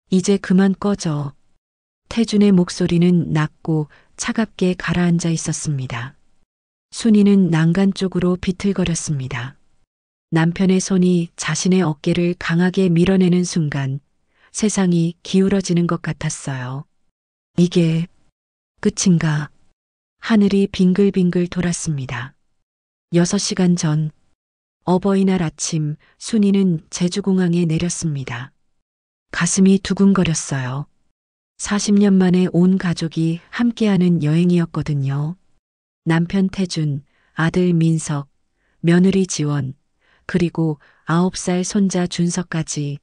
이제 그만 꺼져. 태준의 목소리는 낮고 차갑게 가라앉아 있었습니다. 순이는 난간 쪽으로 비틀거렸습니다. 남편의 손이 자신의 어깨를 강하게 밀어내는 순간 세상이 기울어지는 것 같았어요. 이게 끝인가? 하늘이 빙글빙글 돌았습니다. 6시간 전 어버이날 아침 순이는 제주공항에 내렸습니다. 가슴이 두근거렸어요. 40년 만에 온 가족이 함께하는 여행이었거든요. 남편 태준, 아들 민석, 며느리 지원, 그리고 9살 손자 준서까지.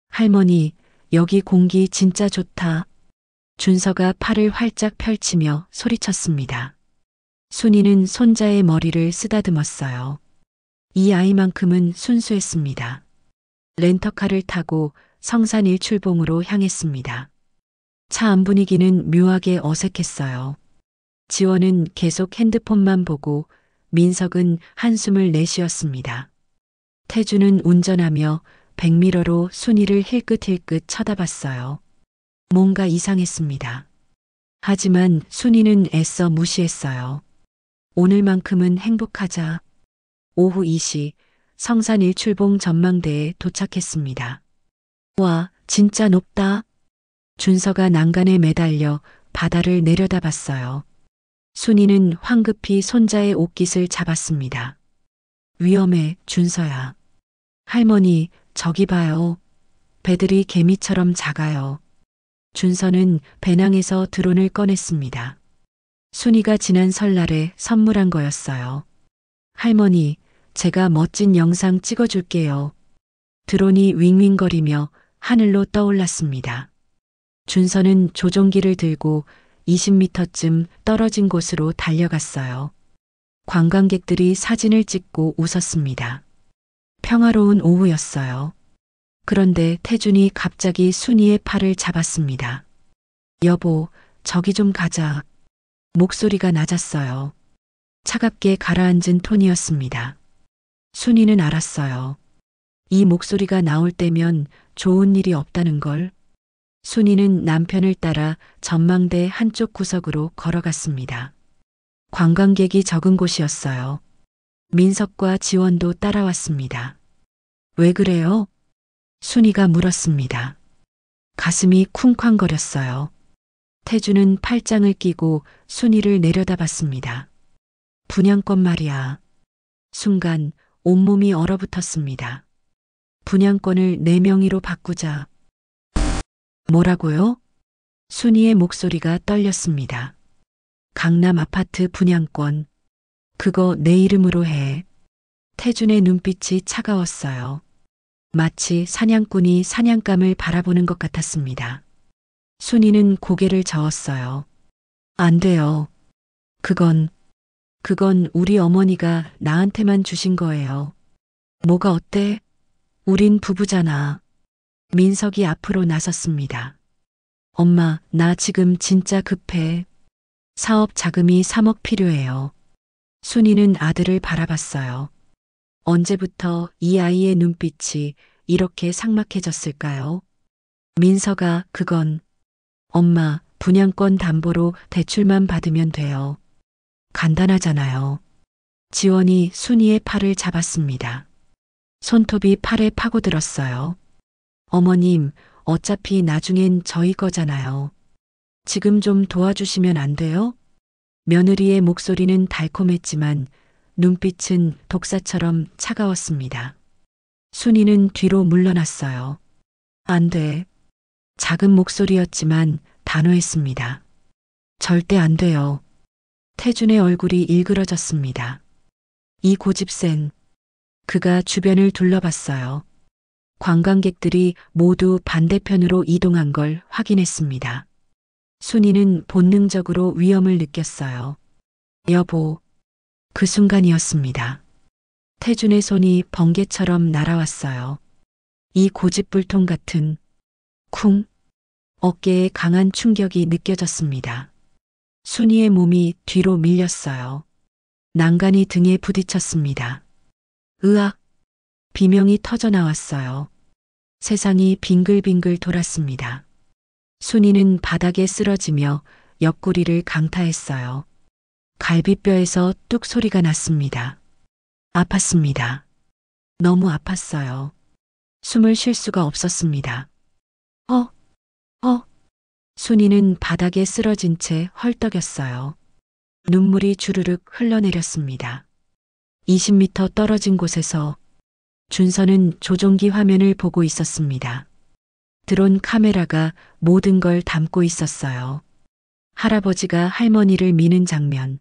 할머니, 여기 공기 진짜 좋다. 준서가 팔을 활짝 펼치며 소리쳤습니다. 순이는 손자의 머리를 쓰다듬었어요. 이 아이만큼은 순수했습니다. 렌터카를 타고 성산 일출봉으로 향했습니다. 차 안 분위기는 묘하게 어색했어요. 지원은 계속 핸드폰만 보고 민석은 한숨을 내쉬었습니다. 태주는 운전하며 백미러로 순이를 힐끗힐끗 쳐다봤어요. 뭔가 이상했습니다. 하지만 순이는 애써 무시했어요. 오늘만큼은 행복하자. 오후 2시 성산 일출봉 전망대에 도착했습니다. 와, 진짜 높다. 준서가 난간에 매달려 바다를 내려다봤어요. 순이는 황급히 손자의 옷깃을 잡았습니다. 위험해, 준서야. 할머니, 저기 봐요. 배들이 개미처럼 작아요. 준서는 배낭에서 드론을 꺼냈습니다. 순이가 지난 설날에 선물한 거였어요. 할머니, 제가 멋진 영상 찍어줄게요. 드론이 윙윙거리며 하늘로 떠올랐습니다. 준서는 조종기를 들고 20m쯤 떨어진 곳으로 달려갔어요. 관광객들이 사진을 찍고 웃었습니다. 평화로운 오후였어요. 그런데 태준이 갑자기 순이의 팔을 잡았습니다. 여보, 저기 좀 가자. 목소리가 낮았어요. 차갑게 가라앉은 톤이었습니다. 순이는 알았어요. 이 목소리가 나올 때면 좋은 일이 없다는 걸. 순이는 남편을 따라 전망대 한쪽 구석으로 걸어갔습니다. 관광객이 적은 곳이었어요. 민석과 지원도 따라왔습니다. 왜 그래요? 순이가 물었습니다. 가슴이 쿵쾅거렸어요. 태주는 팔짱을 끼고 순이를 내려다봤습니다. 분양권 말이야. 순간 온몸이 얼어붙었습니다. 분양권을 내 명의로 바꾸자. 뭐라고요? 순이의 목소리가 떨렸습니다. 강남 아파트 분양권. 그거 내 이름으로 해. 태준의 눈빛이 차가웠어요. 마치 사냥꾼이 사냥감을 바라보는 것 같았습니다. 순이는 고개를 저었어요. 안 돼요. 그건 우리 어머니가 나한테만 주신 거예요. 뭐가 어때? 우린 부부잖아. 민석이 앞으로 나섰습니다. 엄마, 나 지금 진짜 급해. 사업 자금이 3억 필요해요. 순이는 아들을 바라봤어요. 언제부터 이 아이의 눈빛이 이렇게 삭막해졌을까요? 민서가 그건 엄마, 분양권 담보로 대출만 받으면 돼요. 간단하잖아요. 지원이 순이의 팔을 잡았습니다. 손톱이 팔에 파고들었어요. 어머님, 어차피 나중엔 저희 거잖아요. 지금 좀 도와주시면 안 돼요? 며느리의 목소리는 달콤했지만 눈빛은 독사처럼 차가웠습니다. 순이는 뒤로 물러났어요. 안 돼. 작은 목소리였지만 단호했습니다. 절대 안 돼요. 태준의 얼굴이 일그러졌습니다. 이 고집센. 그가 주변을 둘러봤어요. 관광객들이 모두 반대편으로 이동한 걸 확인했습니다. 순이는 본능적으로 위험을 느꼈어요. 여보. 그 순간이었습니다. 태준의 손이 번개처럼 날아왔어요. 이 고집불통 같은 쿵. 어깨에 강한 충격이 느껴졌습니다. 순이의 몸이 뒤로 밀렸어요. 난간이 등에 부딪혔습니다. 으악! 비명이 터져 나왔어요. 세상이 빙글빙글 돌았습니다. 순이는 바닥에 쓰러지며 옆구리를 강타했어요. 갈비뼈에서 뚝 소리가 났습니다. 아팠습니다. 너무 아팠어요. 숨을 쉴 수가 없었습니다. 어, 순이는 바닥에 쓰러진 채 헐떡였어요. 눈물이 주르륵 흘러내렸습니다. 20m 떨어진 곳에서 준서는 조종기 화면을 보고 있었습니다. 드론 카메라가 모든 걸 담고 있었어요. 할아버지가 할머니를 미는 장면,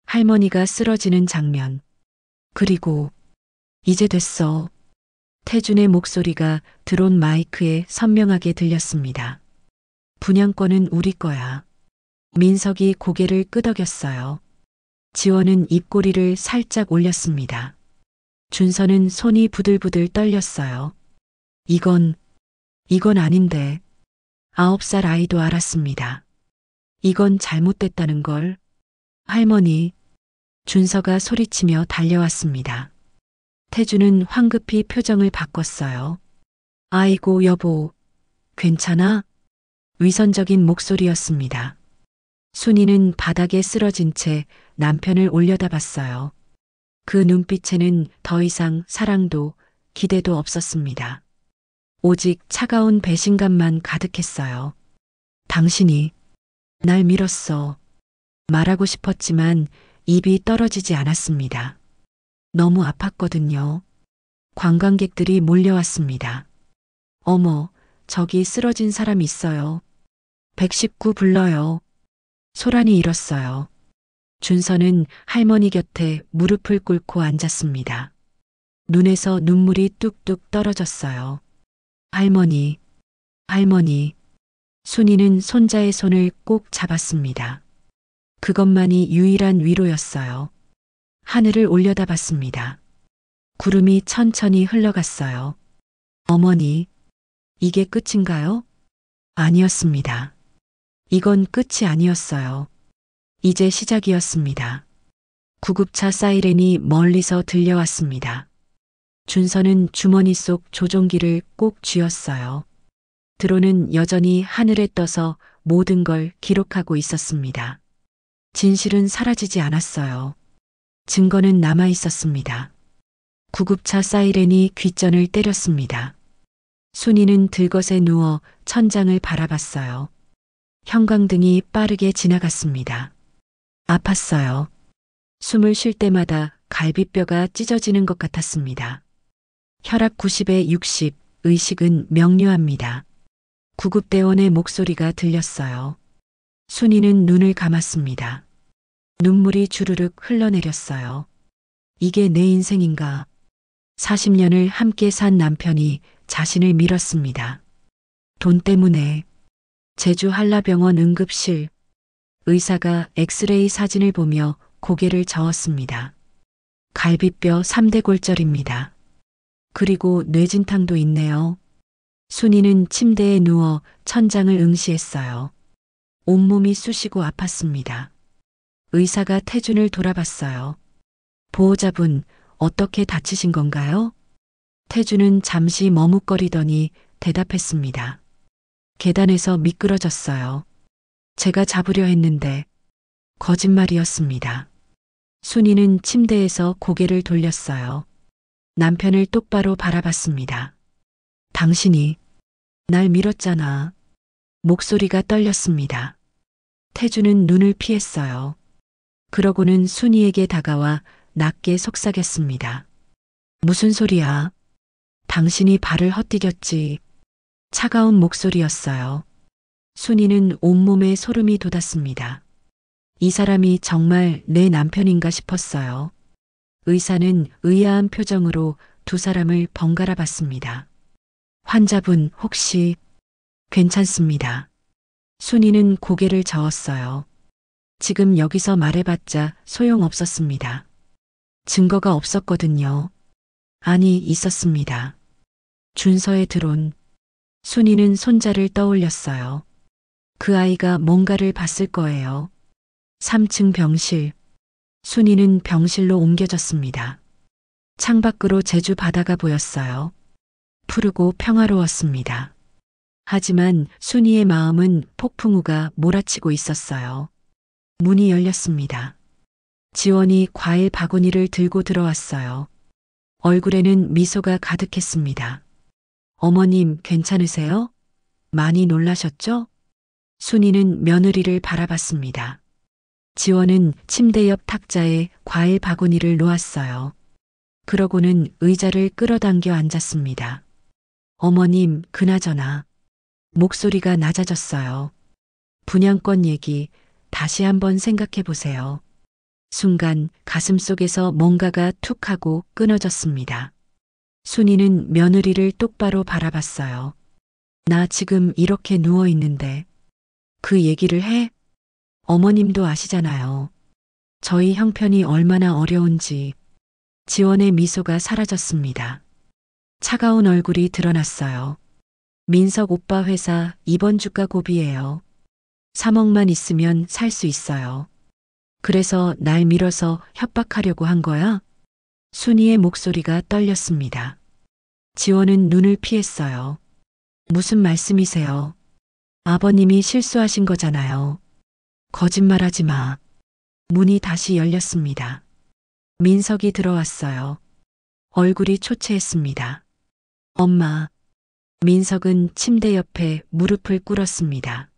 할머니가 쓰러지는 장면, 그리고 이제 됐어. 태준의 목소리가 드론 마이크에 선명하게 들렸습니다. 분양권은 우리 거야. 민석이 고개를 끄덕였어요. 지원은 입꼬리를 살짝 올렸습니다. 준서는 손이 부들부들 떨렸어요. 이건 아닌데. 9살 아이도 알았습니다. 이건 잘못됐다는 걸. 할머니, 준서가 소리치며 달려왔습니다. 태주는 황급히 표정을 바꿨어요. 아이고 여보, 괜찮아? 위선적인 목소리였습니다. 순이는 바닥에 쓰러진 채 남편을 올려다봤어요. 그 눈빛에는 더 이상 사랑도 기대도 없었습니다. 오직 차가운 배신감만 가득했어요. 당신이 날 밀었어. 말하고 싶었지만 입이 떨어지지 않았습니다. 너무 아팠거든요. 관광객들이 몰려왔습니다. 어머, 저기 쓰러진 사람 있어요. 119 불러요. 소란이 일었어요. 준서는 할머니 곁에 무릎을 꿇고 앉았습니다. 눈에서 눈물이 뚝뚝 떨어졌어요. 할머니. 순이는 손자의 손을 꼭 잡았습니다. 그것만이 유일한 위로였어요. 하늘을 올려다봤습니다. 구름이 천천히 흘러갔어요. 어머니, 이게 끝인가요? 아니었습니다. 이건 끝이 아니었어요. 이제 시작이었습니다. 구급차 사이렌이 멀리서 들려왔습니다. 준서는 주머니 속 조종기를 꼭 쥐었어요. 드론은 여전히 하늘에 떠서 모든 걸 기록하고 있었습니다. 진실은 사라지지 않았어요. 증거는 남아 있었습니다. 구급차 사이렌이 귓전을 때렸습니다. 순이는 들것에 누워 천장을 바라봤어요. 형광등이 빠르게 지나갔습니다. 아팠어요. 숨을 쉴 때마다 갈비뼈가 찢어지는 것 같았습니다. 혈압 90에 60, 의식은 명료합니다. 구급대원의 목소리가 들렸어요. 순이는 눈을 감았습니다. 눈물이 주르륵 흘러내렸어요. 이게 내 인생인가? 40년을 함께 산 남편이 자신을 밀었습니다. 돈 때문에. 제주 한라병원 응급실. 의사가 엑스레이 사진을 보며 고개를 저었습니다. 갈비뼈 3대 골절입니다. 그리고 뇌진탕도 있네요. 순이는 침대에 누워 천장을 응시했어요. 온몸이 쑤시고 아팠습니다. 의사가 태준을 돌아봤어요. 보호자분, 어떻게 다치신 건가요? 태준은 잠시 머뭇거리더니 대답했습니다. 계단에서 미끄러졌어요. 제가 잡으려 했는데 거짓말이었습니다. 순이는 침대에서 고개를 돌렸어요. 남편을 똑바로 바라봤습니다. 당신이 날 밀었잖아. 목소리가 떨렸습니다. 태주는 눈을 피했어요. 그러고는 순이에게 다가와 낮게 속삭였습니다. 무슨 소리야? 당신이 발을 헛디뎠지. 차가운 목소리였어요. 순이는 온몸에 소름이 돋았습니다. 이 사람이 정말 내 남편인가 싶었어요. 의사는 의아한 표정으로 두 사람을 번갈아 봤습니다. 환자분 혹시 괜찮습니다. 순이는 고개를 저었어요. 지금 여기서 말해봤자 소용없었습니다. 증거가 없었거든요. 아니, 있었습니다. 준서의 드론. 순이는 손자를 떠올렸어요. 그 아이가 뭔가를 봤을 거예요. 3층 병실. 순이는 병실로 옮겨졌습니다. 창밖으로 제주 바다가 보였어요. 푸르고 평화로웠습니다. 하지만 순이의 마음은 폭풍우가 몰아치고 있었어요. 문이 열렸습니다. 지원이 과일 바구니를 들고 들어왔어요. 얼굴에는 미소가 가득했습니다. 어머님, 괜찮으세요? 많이 놀라셨죠? 순이는 며느리를 바라봤습니다. 지원은 침대 옆 탁자에 과일 바구니를 놓았어요. 그러고는 의자를 끌어당겨 앉았습니다. 어머님, 그나저나. 목소리가 낮아졌어요. 분양권 얘기 다시 한번 생각해 보세요. 순간 가슴속에서 뭔가가 툭 하고 끊어졌습니다. 순이는 며느리를 똑바로 바라봤어요. 나 지금 이렇게 누워 있는데 그 얘기를 해? 어머님도 아시잖아요. 저희 형편이 얼마나 어려운지. 지원의 미소가 사라졌습니다. 차가운 얼굴이 드러났어요. 민석 오빠 회사 이번 주가 고비예요. 3억만 있으면 살 수 있어요. 그래서 날 밀어서 협박하려고 한 거야? 순이의 목소리가 떨렸습니다. 지원은 눈을 피했어요. 무슨 말씀이세요? 아버님이 실수하신 거잖아요. 거짓말하지 마. 문이 다시 열렸습니다. 민석이 들어왔어요. 얼굴이 초췌했습니다. 엄마. 민석은 침대 옆에 무릎을 꿇었습니다.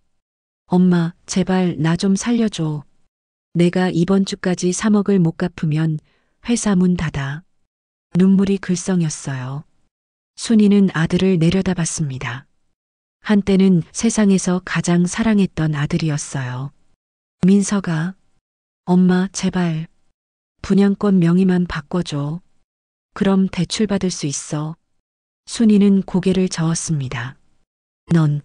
엄마, 제발 나 좀 살려줘. 내가 이번 주까지 3억을 못 갚으면 회사 문 닫아. 눈물이 글썽였어요. 순이는 아들을 내려다봤습니다. 한때는 세상에서 가장 사랑했던 아들이었어요. 민석아, 엄마 제발 분양권 명의만 바꿔줘. 그럼 대출받을 수 있어. 순이는 고개를 저었습니다. 넌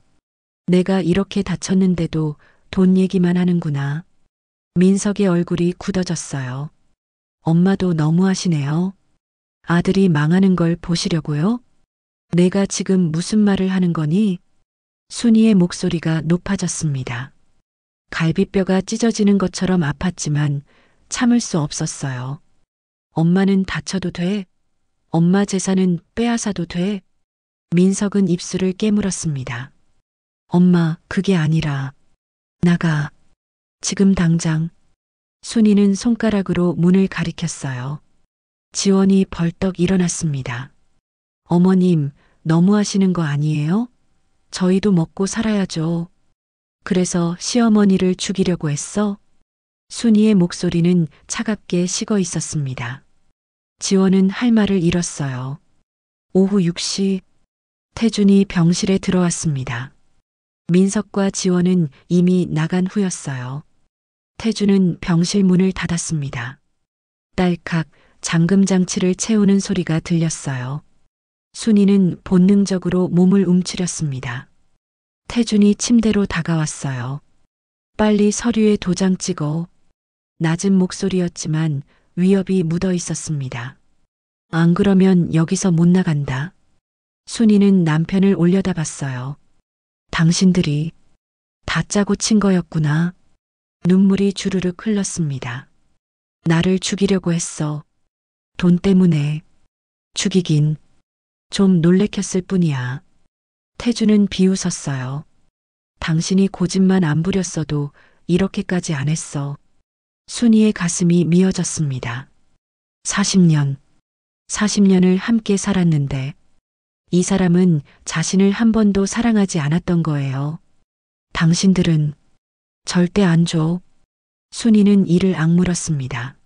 내가 이렇게 다쳤는데도 돈 얘기만 하는구나. 민석의 얼굴이 굳어졌어요. 엄마도 너무하시네요. 아들이 망하는 걸 보시려고요? 내가 지금 무슨 말을 하는 거니? 순이의 목소리가 높아졌습니다. 갈비뼈가 찢어지는 것처럼 아팠지만 참을 수 없었어요. 엄마는 다쳐도 돼? 엄마 재산은 빼앗아도 돼? 민석은 입술을 깨물었습니다. 엄마, 그게 아니라 나가. 지금 당장. 순이는 손가락으로 문을 가리켰어요. 지원이 벌떡 일어났습니다. 어머님, 너무하시는 거 아니에요? 저희도 먹고 살아야죠. 그래서 시어머니를 죽이려고 했어? 순이의 목소리는 차갑게 식어 있었습니다. 지원은 할 말을 잃었어요. 오후 6시 태준이 병실에 들어왔습니다. 민석과 지원은 이미 나간 후였어요. 태준은 병실 문을 닫았습니다. 딸칵 잠금 장치를 채우는 소리가 들렸어요. 순이는 본능적으로 몸을 움츠렸습니다. 태준이 침대로 다가왔어요. 빨리 서류에 도장 찍어. 낮은 목소리였지만 위협이 묻어 있었습니다. 안 그러면 여기서 못 나간다. 순이는 남편을 올려다봤어요. 당신들이 다 짜고 친 거였구나. 눈물이 주르륵 흘렀습니다. 나를 죽이려고 했어. 돈 때문에. 죽이긴. 좀 놀래켰을 뿐이야. 태주는 비웃었어요. 당신이 고집만 안 부렸어도 이렇게까지 안 했어. 순이의 가슴이 미어졌습니다. 40년을 함께 살았는데 이 사람은 자신을 한 번도 사랑하지 않았던 거예요. 당신들은 절대 안 줘. 순이는 이를 악물었습니다.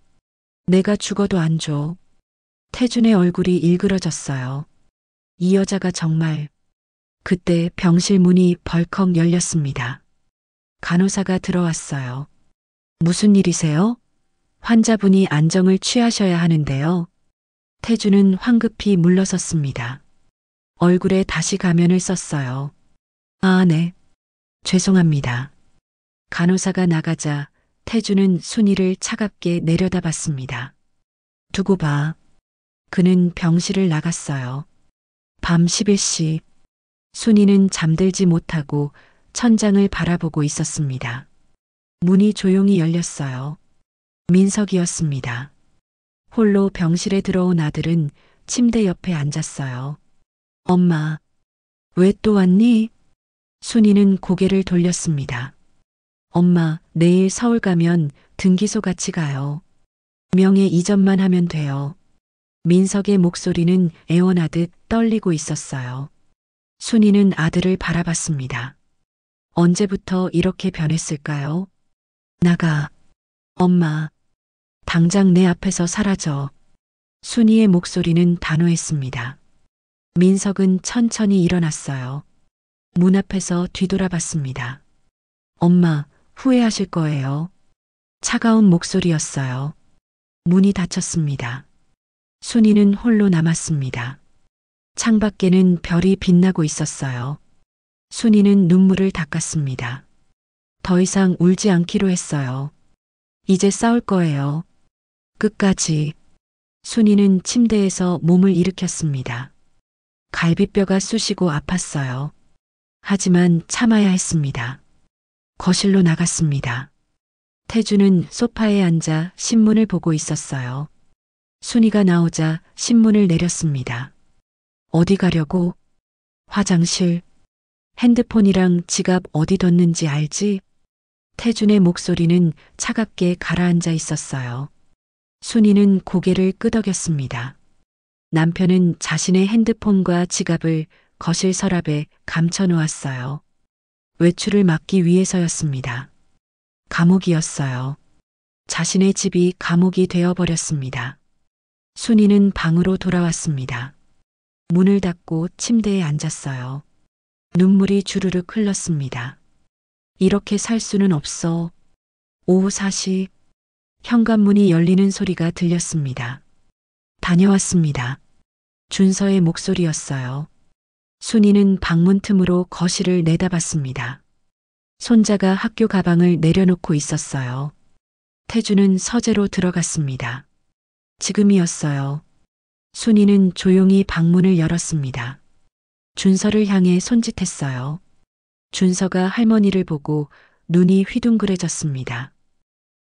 내가 죽어도 안 줘. 태준의 얼굴이 일그러졌어요. 이 여자가 정말. 그때 병실 문이 벌컥 열렸습니다. 간호사가 들어왔어요. 무슨 일이세요? 환자분이 안정을 취하셔야 하는데요. 태준은 황급히 물러섰습니다. 얼굴에 다시 가면을 썼어요. 아, 네. 죄송합니다. 간호사가 나가자 태준은 순이를 차갑게 내려다봤습니다. 두고 봐. 그는 병실을 나갔어요. 밤 11시. 순이는 잠들지 못하고 천장을 바라보고 있었습니다. 문이 조용히 열렸어요. 민석이었습니다. 홀로 병실에 들어온 아들은 침대 옆에 앉았어요. 엄마, 왜 또 왔니? 순이는 고개를 돌렸습니다. 엄마, 내일 서울 가면 등기소 같이 가요. 명예 이전만 하면 돼요. 민석의 목소리는 애원하듯 떨리고 있었어요. 순이는 아들을 바라봤습니다. 언제부터 이렇게 변했을까요? 나가. 엄마. 당장 내 앞에서 사라져. 순이의 목소리는 단호했습니다. 민석은 천천히 일어났어요. 문 앞에서 뒤돌아봤습니다. 엄마, 후회하실 거예요. 차가운 목소리였어요. 문이 닫혔습니다. 순이는 홀로 남았습니다. 창밖에는 별이 빛나고 있었어요. 순이는 눈물을 닦았습니다. 더 이상 울지 않기로 했어요. 이제 싸울 거예요. 끝까지. 순이는 침대에서 몸을 일으켰습니다. 갈비뼈가 쑤시고 아팠어요. 하지만 참아야 했습니다. 거실로 나갔습니다. 태주는 소파에 앉아 신문을 보고 있었어요. 순이가 나오자 신문을 내렸습니다. 어디 가려고? 화장실. 핸드폰이랑 지갑 어디 뒀는지 알지? 태준의 목소리는 차갑게 가라앉아 있었어요. 순이는 고개를 끄덕였습니다. 남편은 자신의 핸드폰과 지갑을 거실 서랍에 감춰 놓았어요. 외출을 막기 위해서였습니다. 감옥이었어요. 자신의 집이 감옥이 되어버렸습니다. 순이는 방으로 돌아왔습니다. 문을 닫고 침대에 앉았어요. 눈물이 주르륵 흘렀습니다. 이렇게 살 수는 없어. 오후 4시 현관문이 열리는 소리가 들렸습니다. 다녀왔습니다. 준서의 목소리였어요. 순이는 방문 틈으로 거실을 내다봤습니다. 손자가 학교 가방을 내려놓고 있었어요. 태주는 서재로 들어갔습니다. 지금이었어요. 순이는 조용히 방문을 열었습니다. 준서를 향해 손짓했어요. 준서가 할머니를 보고 눈이 휘둥그레졌습니다.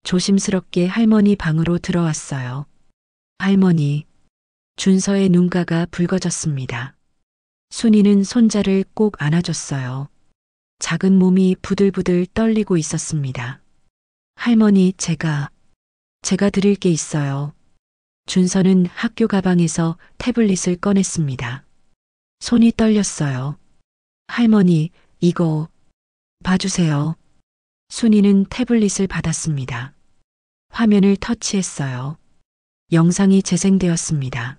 조심스럽게 할머니 방으로 들어왔어요. 할머니. 준서의 눈가가 붉어졌습니다. 순이는 손자를 꼭 안아줬어요. 작은 몸이 부들부들 떨리고 있었습니다. 할머니, 제가 드릴 게 있어요. 준서는 학교 가방에서 태블릿을 꺼냈습니다. 손이 떨렸어요. 할머니, 이거 봐주세요. 순이는 태블릿을 받았습니다. 화면을 터치했어요. 영상이 재생되었습니다.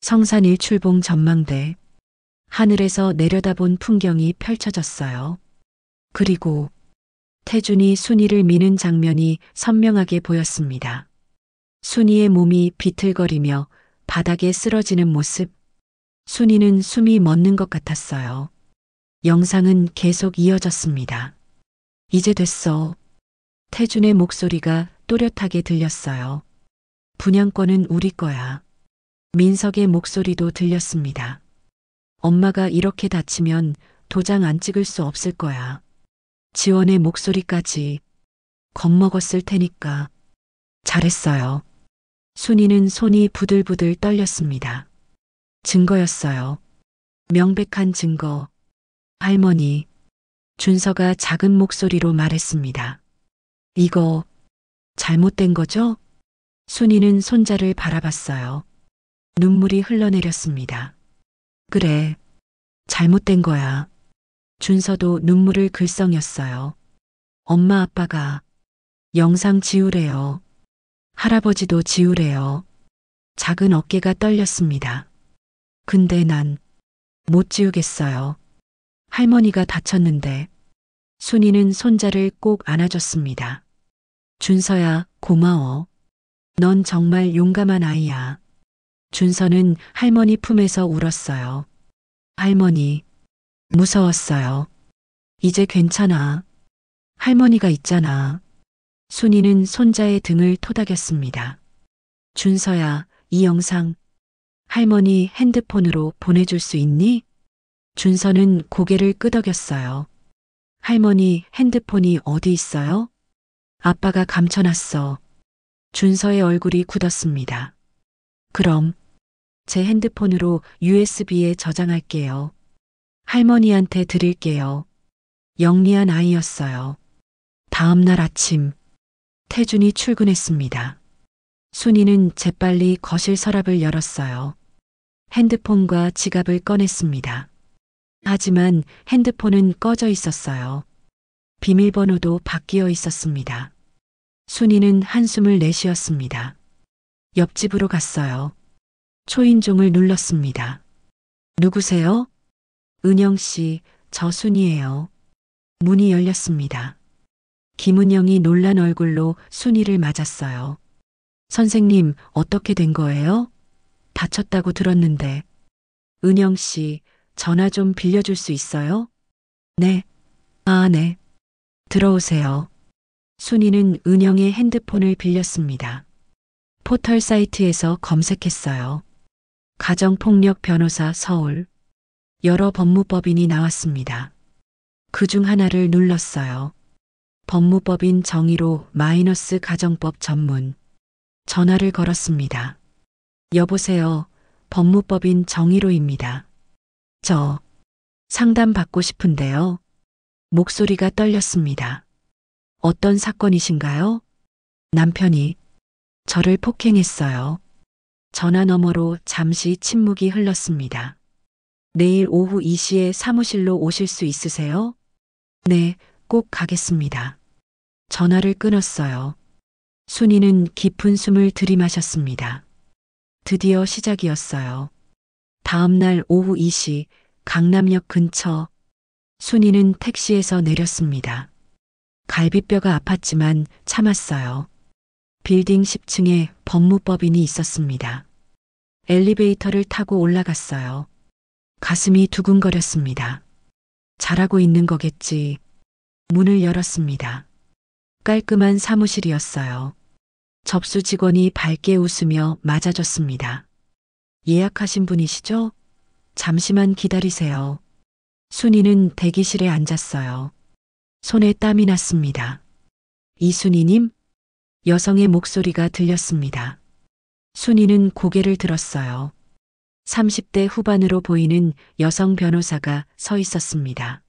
성산 일출봉 전망대. 하늘에서 내려다본 풍경이 펼쳐졌어요. 그리고 태준이 순이를 미는 장면이 선명하게 보였습니다. 순이의 몸이 비틀거리며 바닥에 쓰러지는 모습. 순이는 숨이 멎는 것 같았어요. 영상은 계속 이어졌습니다. 이제 됐어. 태준의 목소리가 또렷하게 들렸어요. 분양권은 우리 거야. 민석의 목소리도 들렸습니다. 엄마가 이렇게 다치면 도장 안 찍을 수 없을 거야. 지원의 목소리까지. 겁먹었을 테니까. 잘했어요. 순이는 손이 부들부들 떨렸습니다. 증거였어요. 명백한 증거. 할머니. 준서가 작은 목소리로 말했습니다. 이거 잘못된 거죠? 순이는 손자를 바라봤어요. 눈물이 흘러내렸습니다. 그래, 잘못된 거야. 준서도 눈물을 글썽였어요. 엄마 아빠가 영상 지우래요. 할아버지도 지우래요. 작은 어깨가 떨렸습니다. 근데 난 못 지우겠어요. 할머니가 다쳤는데. 순이는 손자를 꼭 안아줬습니다. 준서야, 고마워. 넌 정말 용감한 아이야. 준서는 할머니 품에서 울었어요. 할머니, 무서웠어요. 이제 괜찮아. 할머니가 있잖아. 순이는 손자의 등을 토닥였습니다. 준서야, 이 영상 할머니 핸드폰으로 보내줄 수 있니? 준서는 고개를 끄덕였어요. 할머니 핸드폰이 어디 있어요? 아빠가 감춰놨어. 준서의 얼굴이 굳었습니다. 그럼 제 핸드폰으로 USB에 저장할게요. 할머니한테 드릴게요. 영리한 아이였어요. 다음 날 아침, 태준이 출근했습니다. 순이는 재빨리 거실 서랍을 열었어요. 핸드폰과 지갑을 꺼냈습니다. 하지만 핸드폰은 꺼져 있었어요. 비밀번호도 바뀌어 있었습니다. 순이는 한숨을 내쉬었습니다. 옆집으로 갔어요. 초인종을 눌렀습니다. 누구세요? 은영 씨, 저 순이에요. 문이 열렸습니다. 김은영이 놀란 얼굴로 순이를 맞았어요. 선생님, 어떻게 된 거예요? 다쳤다고 들었는데. 은영 씨, 전화 좀 빌려줄 수 있어요? 네. 아, 네. 들어오세요. 순이는 은영의 핸드폰을 빌렸습니다. 포털 사이트에서 검색했어요. 가정폭력 변호사 서울. 여러 법무법인이 나왔습니다. 그 중 하나를 눌렀어요. 법무법인 정의로 마이너스 가정법 전문. 전화를 걸었습니다. 여보세요. 법무법인 정의로입니다. 저 상담 받고 싶은데요. 목소리가 떨렸습니다. 어떤 사건이신가요? 남편이 저를 폭행했어요. 전화 너머로 잠시 침묵이 흘렀습니다. 내일 오후 2시에 사무실로 오실 수 있으세요? 네, 꼭 가겠습니다. 전화를 끊었어요. 순이는 깊은 숨을 들이마셨습니다. 드디어 시작이었어요. 다음 날 오후 2시 강남역 근처 순이는 택시에서 내렸습니다. 갈비뼈가 아팠지만 참았어요. 빌딩 10층에 법무법인이 있었습니다. 엘리베이터를 타고 올라갔어요. 가슴이 두근거렸습니다. 잘하고 있는 거겠지. 문을 열었습니다. 깔끔한 사무실이었어요. 접수 직원이 밝게 웃으며 맞아줬습니다. 예약하신 분이시죠? 잠시만 기다리세요. 순이는 대기실에 앉았어요. 손에 땀이 났습니다. 이순이님? 여성의 목소리가 들렸습니다. 순이는 고개를 들었어요. 30대 후반으로 보이는 여성 변호사가 서 있었습니다.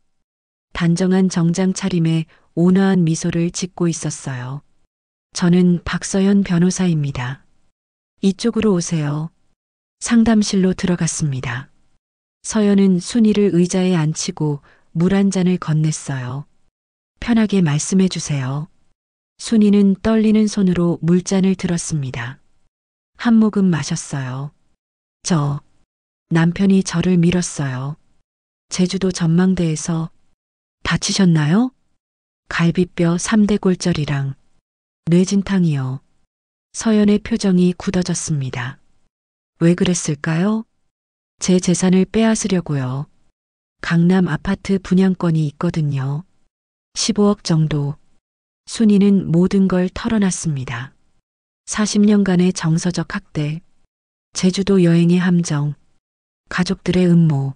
단정한 정장 차림에 온화한 미소를 짓고 있었어요. 저는 박서연 변호사입니다. 이쪽으로 오세요. 상담실로 들어갔습니다. 서연은 순이를 의자에 앉히고 물 한 잔을 건넸어요. 편하게 말씀해 주세요. 순이는 떨리는 손으로 물잔을 들었습니다. 한 모금 마셨어요. 남편이 저를 밀었어요. 제주도 전망대에서. 다치셨나요? 갈비뼈 3대 골절이랑 뇌진탕이요. 서연의 표정이 굳어졌습니다. 왜 그랬을까요? 제 재산을 빼앗으려고요. 강남 아파트 분양권이 있거든요. 15억 정도. 순이는 모든 걸 털어놨습니다. 40년간의 정서적 학대, 제주도 여행의 함정, 가족들의 음모.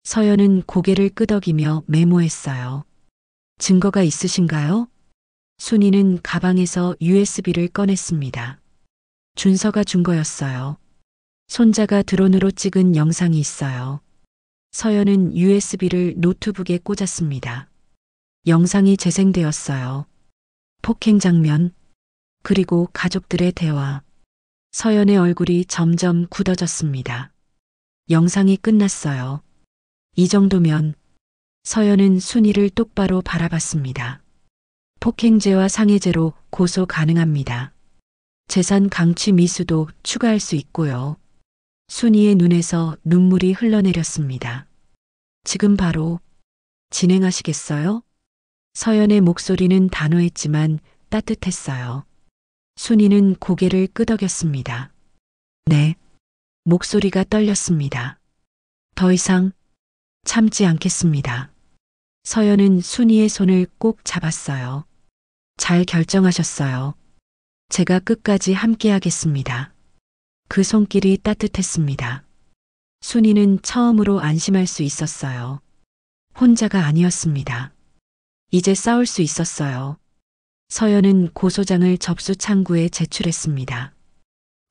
서연은 고개를 끄덕이며 메모했어요. 증거가 있으신가요? 순이는 가방에서 USB를 꺼냈습니다. 준서가 준 거였어요. 손자가 드론으로 찍은 영상이 있어요. 서연은 USB를 노트북에 꽂았습니다. 영상이 재생되었어요. 폭행 장면, 그리고 가족들의 대화. 서연의 얼굴이 점점 굳어졌습니다. 영상이 끝났어요. 이 정도면. 서연은 순이를 똑바로 바라봤습니다. 폭행죄와 상해죄로 고소 가능합니다. 재산 강취 미수도 추가할 수 있고요. 순이의 눈에서 눈물이 흘러내렸습니다. 지금 바로 진행하시겠어요? 서연의 목소리는 단호했지만 따뜻했어요. 순이는 고개를 끄덕였습니다. 네. 목소리가 떨렸습니다. 더 이상 참지 않겠습니다. 서연은 순이의 손을 꼭 잡았어요. 잘 결정하셨어요. 제가 끝까지 함께하겠습니다. 그 손길이 따뜻했습니다. 순이는 처음으로 안심할 수 있었어요. 혼자가 아니었습니다. 이제 싸울 수 있었어요. 서연은 고소장을 접수 창구에 제출했습니다.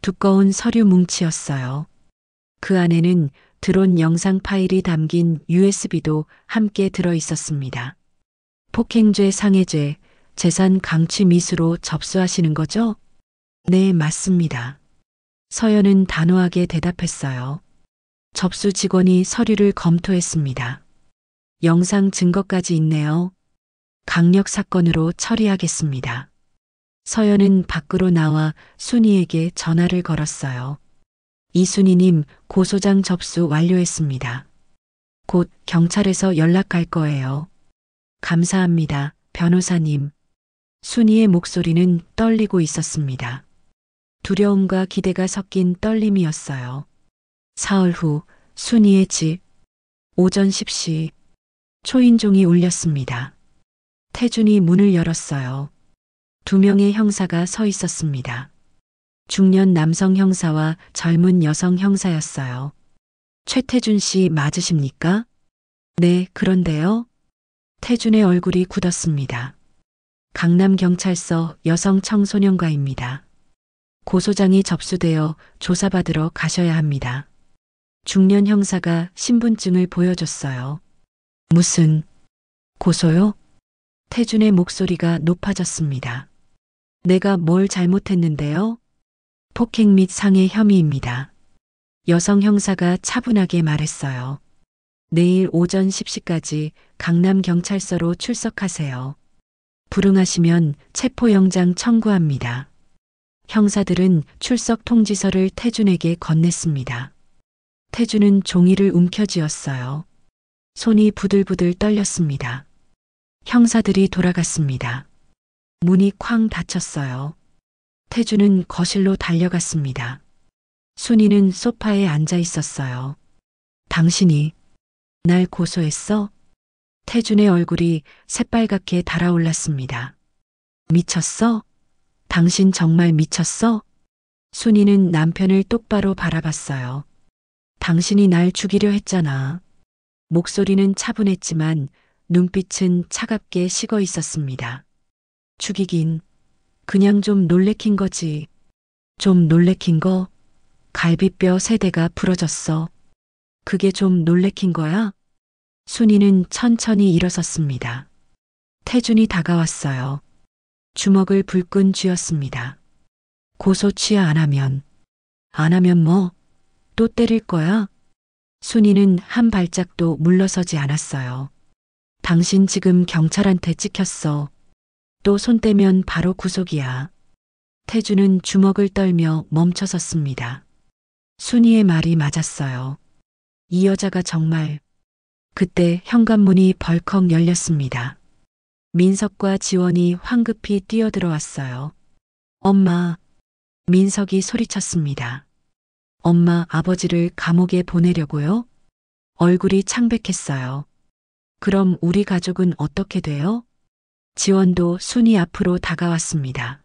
두꺼운 서류 뭉치였어요. 그 안에는 드론 영상 파일이 담긴 USB도 함께 들어 있었습니다. 폭행죄, 상해죄, 재산 강취 미수로 접수하시는 거죠? 네, 맞습니다. 서연은 단호하게 대답했어요. 접수 직원이 서류를 검토했습니다. 영상 증거까지 있네요. 강력 사건으로 처리하겠습니다. 서연은 밖으로 나와 순이에게 전화를 걸었어요. 이순이님, 고소장 접수 완료했습니다. 곧 경찰에서 연락할 거예요. 감사합니다, 변호사님. 순이의 목소리는 떨리고 있었습니다. 두려움과 기대가 섞인 떨림이었어요. 사흘 후 순이의 집. 오전 10시 초인종이 울렸습니다. 태준이 문을 열었어요. 두 명의 형사가 서 있었습니다. 중년 남성 형사와 젊은 여성 형사였어요. 최태준 씨 맞으십니까? 네, 그런데요. 태준의 얼굴이 굳었습니다. 강남경찰서 여성 청소년과입니다. 고소장이 접수되어 조사받으러 가셔야 합니다. 중년 형사가 신분증을 보여줬어요. 무슨 고소요? 태준의 목소리가 높아졌습니다. 내가 뭘 잘못했는데요? 폭행 및 상해 혐의입니다. 여성 형사가 차분하게 말했어요. 내일 오전 10시까지 강남경찰서로 출석하세요. 불응하시면 체포영장 청구합니다. 형사들은 출석 통지서를 태준에게 건넸습니다. 태준은 종이를 움켜쥐었어요. 손이 부들부들 떨렸습니다. 형사들이 돌아갔습니다. 문이 쾅 닫혔어요. 태준은 거실로 달려갔습니다. 순이는 소파에 앉아 있었어요. 당신이 날 고소했어? 태준의 얼굴이 새빨갛게 달아올랐습니다. 미쳤어? 당신 정말 미쳤어? 순이는 남편을 똑바로 바라봤어요. 당신이 날 죽이려 했잖아. 목소리는 차분했지만 눈빛은 차갑게 식어 있었습니다. 죽이긴 그냥 좀 놀래킨 거지. 좀 놀래킨 거? 갈비뼈 3대가 부러졌어. 그게 좀 놀래킨 거야? 순이는 천천히 일어섰습니다. 태준이 다가왔어요. 주먹을 불끈 쥐었습니다. 고소 취하 안 하면 뭐? 또 때릴 거야? 순이는 한 발짝도 물러서지 않았어요. 당신 지금 경찰한테 찍혔어. 또 손 떼면 바로 구속이야. 태준은 주먹을 떨며 멈춰섰습니다. 순이의 말이 맞았어요. 이 여자가 정말. 그때 현관문이 벌컥 열렸습니다. 민석과 지원이 황급히 뛰어들어왔어요. 엄마. 민석이 소리쳤습니다. 엄마, 아버지를 감옥에 보내려고요? 얼굴이 창백했어요. 그럼 우리 가족은 어떻게 돼요? 지원도 순이 앞으로 다가왔습니다.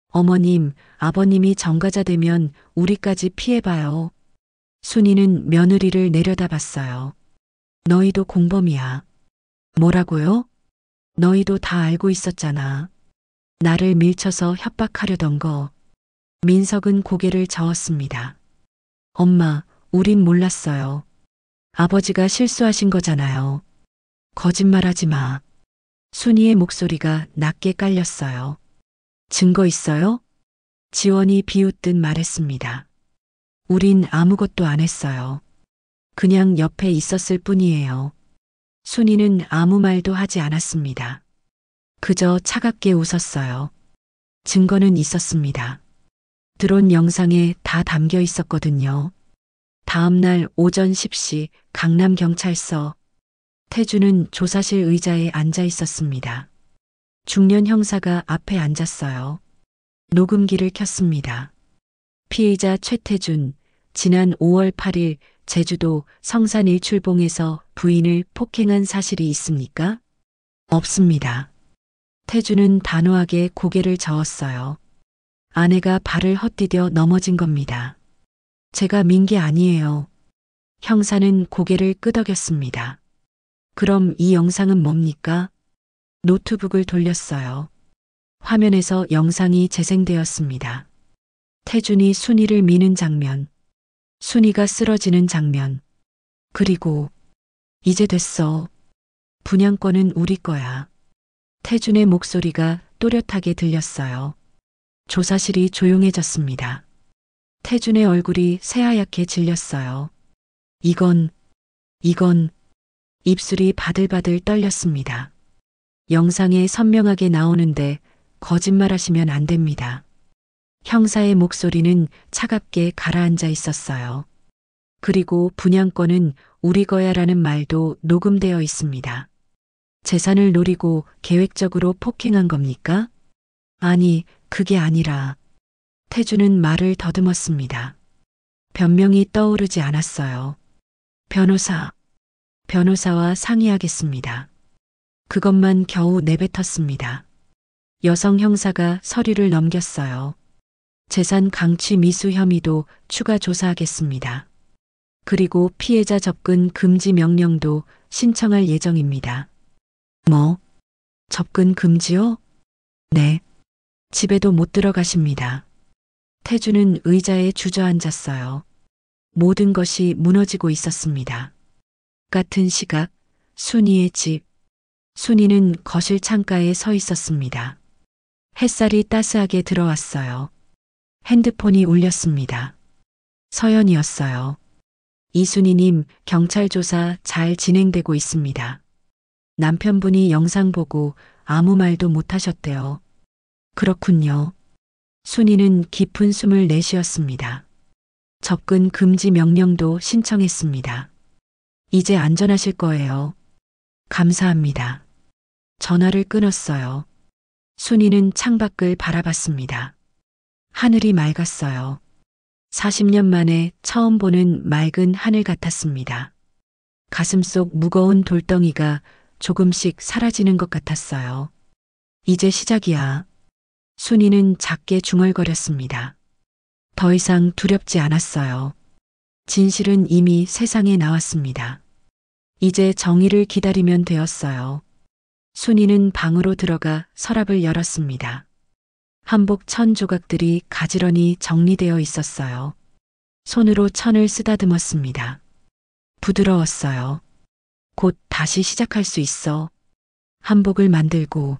어머님, 아버님이 전과자 되면 우리까지 피해봐요. 순이는 며느리를 내려다봤어요. 너희도 공범이야. 뭐라고요? 너희도 다 알고 있었잖아. 나를 밀쳐서 협박하려던 거. 민석은 고개를 저었습니다. 엄마, 우린 몰랐어요. 아버지가 실수하신 거잖아요. 거짓말하지 마. 순이의 목소리가 낮게 깔렸어요. 증거 있어요? 지원이 비웃듯 말했습니다. 우린 아무것도 안 했어요. 그냥 옆에 있었을 뿐이에요. 순이는 아무 말도 하지 않았습니다. 그저 차갑게 웃었어요. 증거는 있었습니다. 드론 영상에 다 담겨 있었거든요. 다음 날 오전 10시 강남경찰서. 태준은 조사실 의자에 앉아 있었습니다. 중년 형사가 앞에 앉았어요. 녹음기를 켰습니다. 피의자 최태준, 지난 5월 8일 제주도 성산 일출봉에서 부인을 폭행한 사실이 있습니까? 없습니다. 태준은 단호하게 고개를 저었어요. 아내가 발을 헛디뎌 넘어진 겁니다. 제가 민 게 아니에요. 형사는 고개를 끄덕였습니다. 그럼 이 영상은 뭡니까? 노트북을 돌렸어요. 화면에서 영상이 재생되었습니다. 태준이 순이를 미는 장면. 순이가 쓰러지는 장면. 그리고 이제 됐어. 분양권은 우리 거야. 태준의 목소리가 또렷하게 들렸어요. 조사실이 조용해졌습니다. 태준의 얼굴이 새하얗게 질렸어요. 이건 입술이 바들바들 떨렸습니다. 영상에 선명하게 나오는데 거짓말하시면 안 됩니다. 형사의 목소리는 차갑게 가라앉아 있었어요. 그리고 분양권은 우리 거야라는 말도 녹음되어 있습니다. 재산을 노리고 계획적으로 폭행한 겁니까? 아니, 그게 아니라. 태주는 말을 더듬었습니다. 변명이 떠오르지 않았어요. 변호사와 상의하겠습니다. 그것만 겨우 내뱉었습니다. 여성 형사가 서류를 넘겼어요. 재산 강취 미수 혐의도 추가 조사하겠습니다. 그리고 피해자 접근 금지 명령도 신청할 예정입니다. 뭐? 접근 금지요? 네. 집에도 못 들어가십니다. 태주는 의자에 주저앉았어요. 모든 것이 무너지고 있었습니다. 같은 시각, 순이의 집. 순이는 거실 창가에 서 있었습니다. 햇살이 따스하게 들어왔어요. 핸드폰이 울렸습니다. 서연이었어요. 이순희님, 경찰 조사 잘 진행되고 있습니다. 남편분이 영상 보고 아무 말도 못 하셨대요. 그렇군요. 순이는 깊은 숨을 내쉬었습니다. 접근 금지 명령도 신청했습니다. 이제 안전하실 거예요. 감사합니다. 전화를 끊었어요. 순이는 창밖을 바라봤습니다. 하늘이 맑았어요. 40년 만에 처음 보는 맑은 하늘 같았습니다. 가슴속 무거운 돌덩이가 조금씩 사라지는 것 같았어요. 이제 시작이야. 순이는 작게 중얼거렸습니다. 더 이상 두렵지 않았어요. 진실은 이미 세상에 나왔습니다. 이제 정의를 기다리면 되었어요. 순이는 방으로 들어가 서랍을 열었습니다. 한복 천 조각들이 가지런히 정리되어 있었어요. 손으로 천을 쓰다듬었습니다. 부드러웠어요. 곧 다시 시작할 수 있어. 한복을 만들고,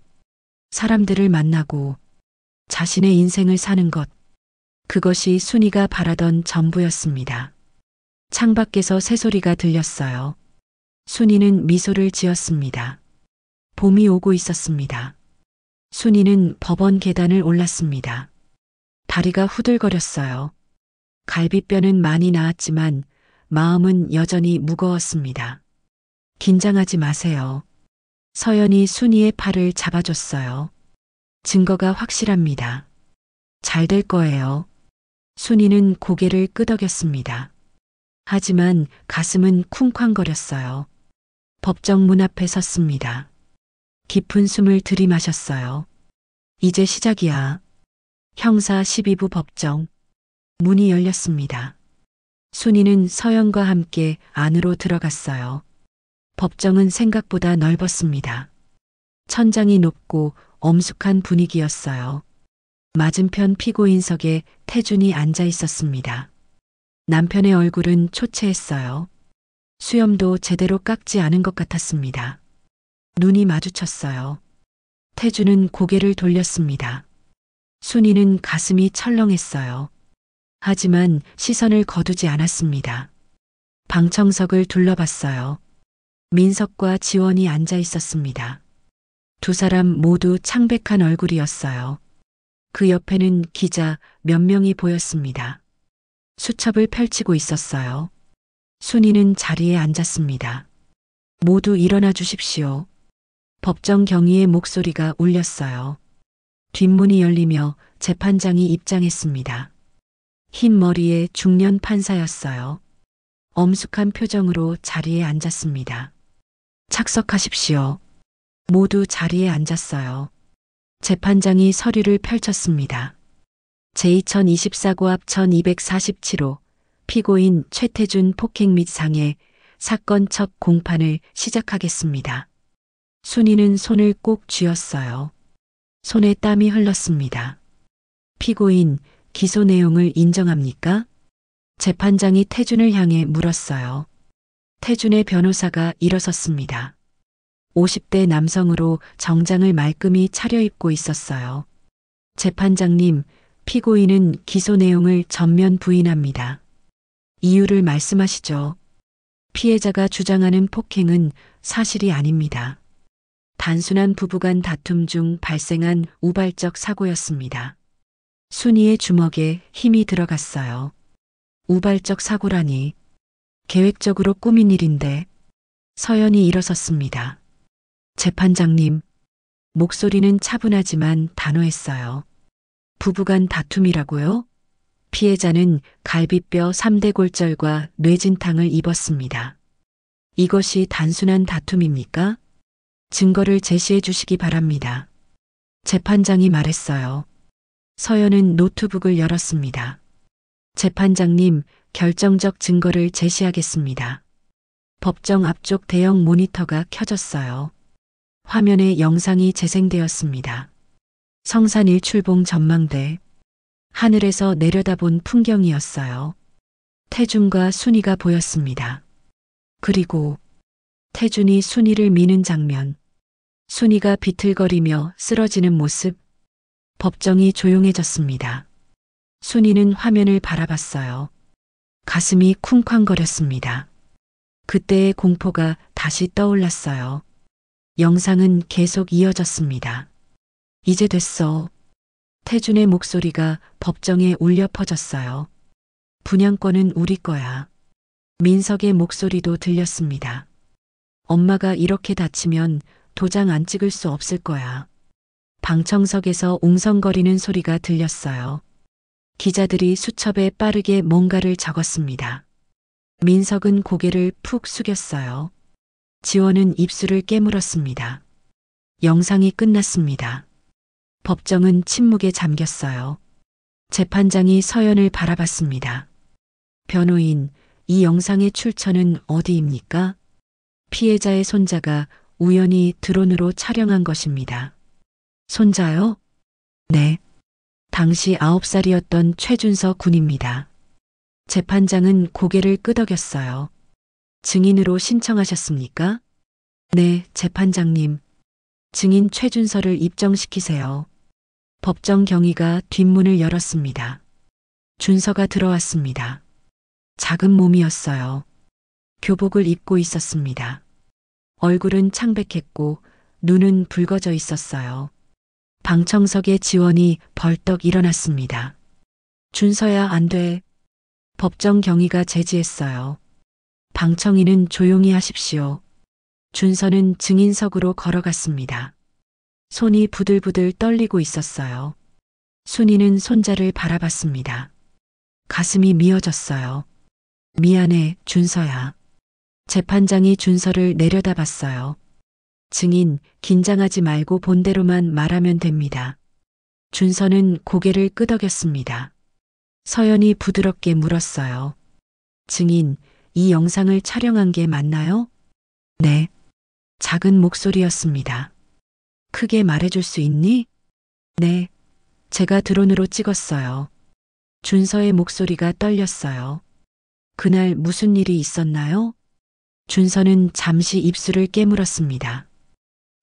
사람들을 만나고, 자신의 인생을 사는 것. 그것이 순이가 바라던 전부였습니다. 창밖에서 새소리가 들렸어요. 순이는 미소를 지었습니다. 봄이 오고 있었습니다. 순이는 법원 계단을 올랐습니다. 다리가 후들거렸어요. 갈비뼈는 많이 나았지만 마음은 여전히 무거웠습니다. 긴장하지 마세요. 서연이 순이의 팔을 잡아줬어요. 증거가 확실합니다. 잘 될 거예요. 순이는 고개를 끄덕였습니다. 하지만 가슴은 쿵쾅거렸어요. 법정 문 앞에 섰습니다. 깊은 숨을 들이마셨어요. 이제 시작이야. 형사 12부 법정. 문이 열렸습니다. 순이는 서연과 함께 안으로 들어갔어요. 법정은 생각보다 넓었습니다. 천장이 높고 엄숙한 분위기였어요. 맞은편 피고인석에 태준이 앉아 있었습니다. 남편의 얼굴은 초췌했어요. 수염도 제대로 깎지 않은 것 같았습니다. 눈이 마주쳤어요. 태준은 고개를 돌렸습니다. 순이는 가슴이 철렁했어요. 하지만 시선을 거두지 않았습니다. 방청석을 둘러봤어요. 민석과 지원이 앉아 있었습니다. 두 사람 모두 창백한 얼굴이었어요. 그 옆에는 기자 몇 명이 보였습니다. 수첩을 펼치고 있었어요. 순이는 자리에 앉았습니다. 모두 일어나 주십시오. 법정 경위의 목소리가 울렸어요. 뒷문이 열리며 재판장이 입장했습니다. 흰 머리의 중년 판사였어요. 엄숙한 표정으로 자리에 앉았습니다. 착석하십시오. 모두 자리에 앉았어요. 재판장이 서류를 펼쳤습니다. 제2024고 앞 1247호 피고인 최태준 폭행 및 상해 사건 첫 공판을 시작하겠습니다. 순이는 손을 꼭 쥐었어요. 손에 땀이 흘렀습니다. 피고인, 기소 내용을 인정합니까? 재판장이 태준을 향해 물었어요. 태준의 변호사가 일어섰습니다. 50대 남성으로 정장을 말끔히 차려입고 있었어요. 재판장님, 피고인은 기소 내용을 전면 부인합니다. 이유를 말씀하시죠. 피해자가 주장하는 폭행은 사실이 아닙니다. 단순한 부부간 다툼 중 발생한 우발적 사고였습니다. 순이의 주먹에 힘이 들어갔어요. 우발적 사고라니. 계획적으로 꾸민 일인데. 서연이 일어섰습니다. 재판장님, 목소리는 차분하지만 단호했어요. 부부간 다툼이라고요? 피해자는 갈비뼈 3대 골절과 뇌진탕을 입었습니다. 이것이 단순한 다툼입니까? 증거를 제시해 주시기 바랍니다. 재판장이 말했어요. 서연은 노트북을 열었습니다. 재판장님, 결정적 증거를 제시하겠습니다. 법정 앞쪽 대형 모니터가 켜졌어요. 화면에 영상이 재생되었습니다. 성산 일출봉 전망대. 하늘에서 내려다본 풍경이었어요. 태준과 순이가 보였습니다. 그리고 태준이 순이를 미는 장면. 순이가 비틀거리며 쓰러지는 모습. 법정이 조용해졌습니다. 순이는 화면을 바라봤어요. 가슴이 쿵쾅거렸습니다. 그때의 공포가 다시 떠올랐어요. 영상은 계속 이어졌습니다. 이제 됐어. 태준의 목소리가 법정에 울려 퍼졌어요. 분양권은 우리 거야. 민석의 목소리도 들렸습니다. 엄마가 이렇게 다치면 도장 안 찍을 수 없을 거야. 방청석에서 웅성거리는 소리가 들렸어요. 기자들이 수첩에 빠르게 뭔가를 적었습니다. 민석은 고개를 푹 숙였어요. 지원은 입술을 깨물었습니다. 영상이 끝났습니다. 법정은 침묵에 잠겼어요. 재판장이 서연을 바라봤습니다. 변호인, 이 영상의 출처는 어디입니까? 피해자의 손자가 우연히 드론으로 촬영한 것입니다. 손자요? 네. 당시 9살이었던 최준서 군입니다. 재판장은 고개를 끄덕였어요. 증인으로 신청하셨습니까? 네, 재판장님. 증인 최준서를 입정시키세요. 법정 경위가 뒷문을 열었습니다. 준서가 들어왔습니다. 작은 몸이었어요. 교복을 입고 있었습니다. 얼굴은 창백했고 눈은 붉어져 있었어요. 방청석의 지원이 벌떡 일어났습니다. 준서야, 안 돼. 법정 경위가 제지했어요. 방청인은 조용히 하십시오. 준서는 증인석으로 걸어갔습니다. 손이 부들부들 떨리고 있었어요. 순이는 손자를 바라봤습니다. 가슴이 미어졌어요. 미안해, 준서야. 재판장이 준서를 내려다봤어요. 증인, 긴장하지 말고 본대로만 말하면 됩니다. 준서는 고개를 끄덕였습니다. 서연이 부드럽게 물었어요. 증인, 이 영상을 촬영한 게 맞나요? 네. 작은 목소리였습니다. 크게 말해줄 수 있니? 네. 제가 드론으로 찍었어요. 준서의 목소리가 떨렸어요. 그날 무슨 일이 있었나요? 준서는 잠시 입술을 깨물었습니다.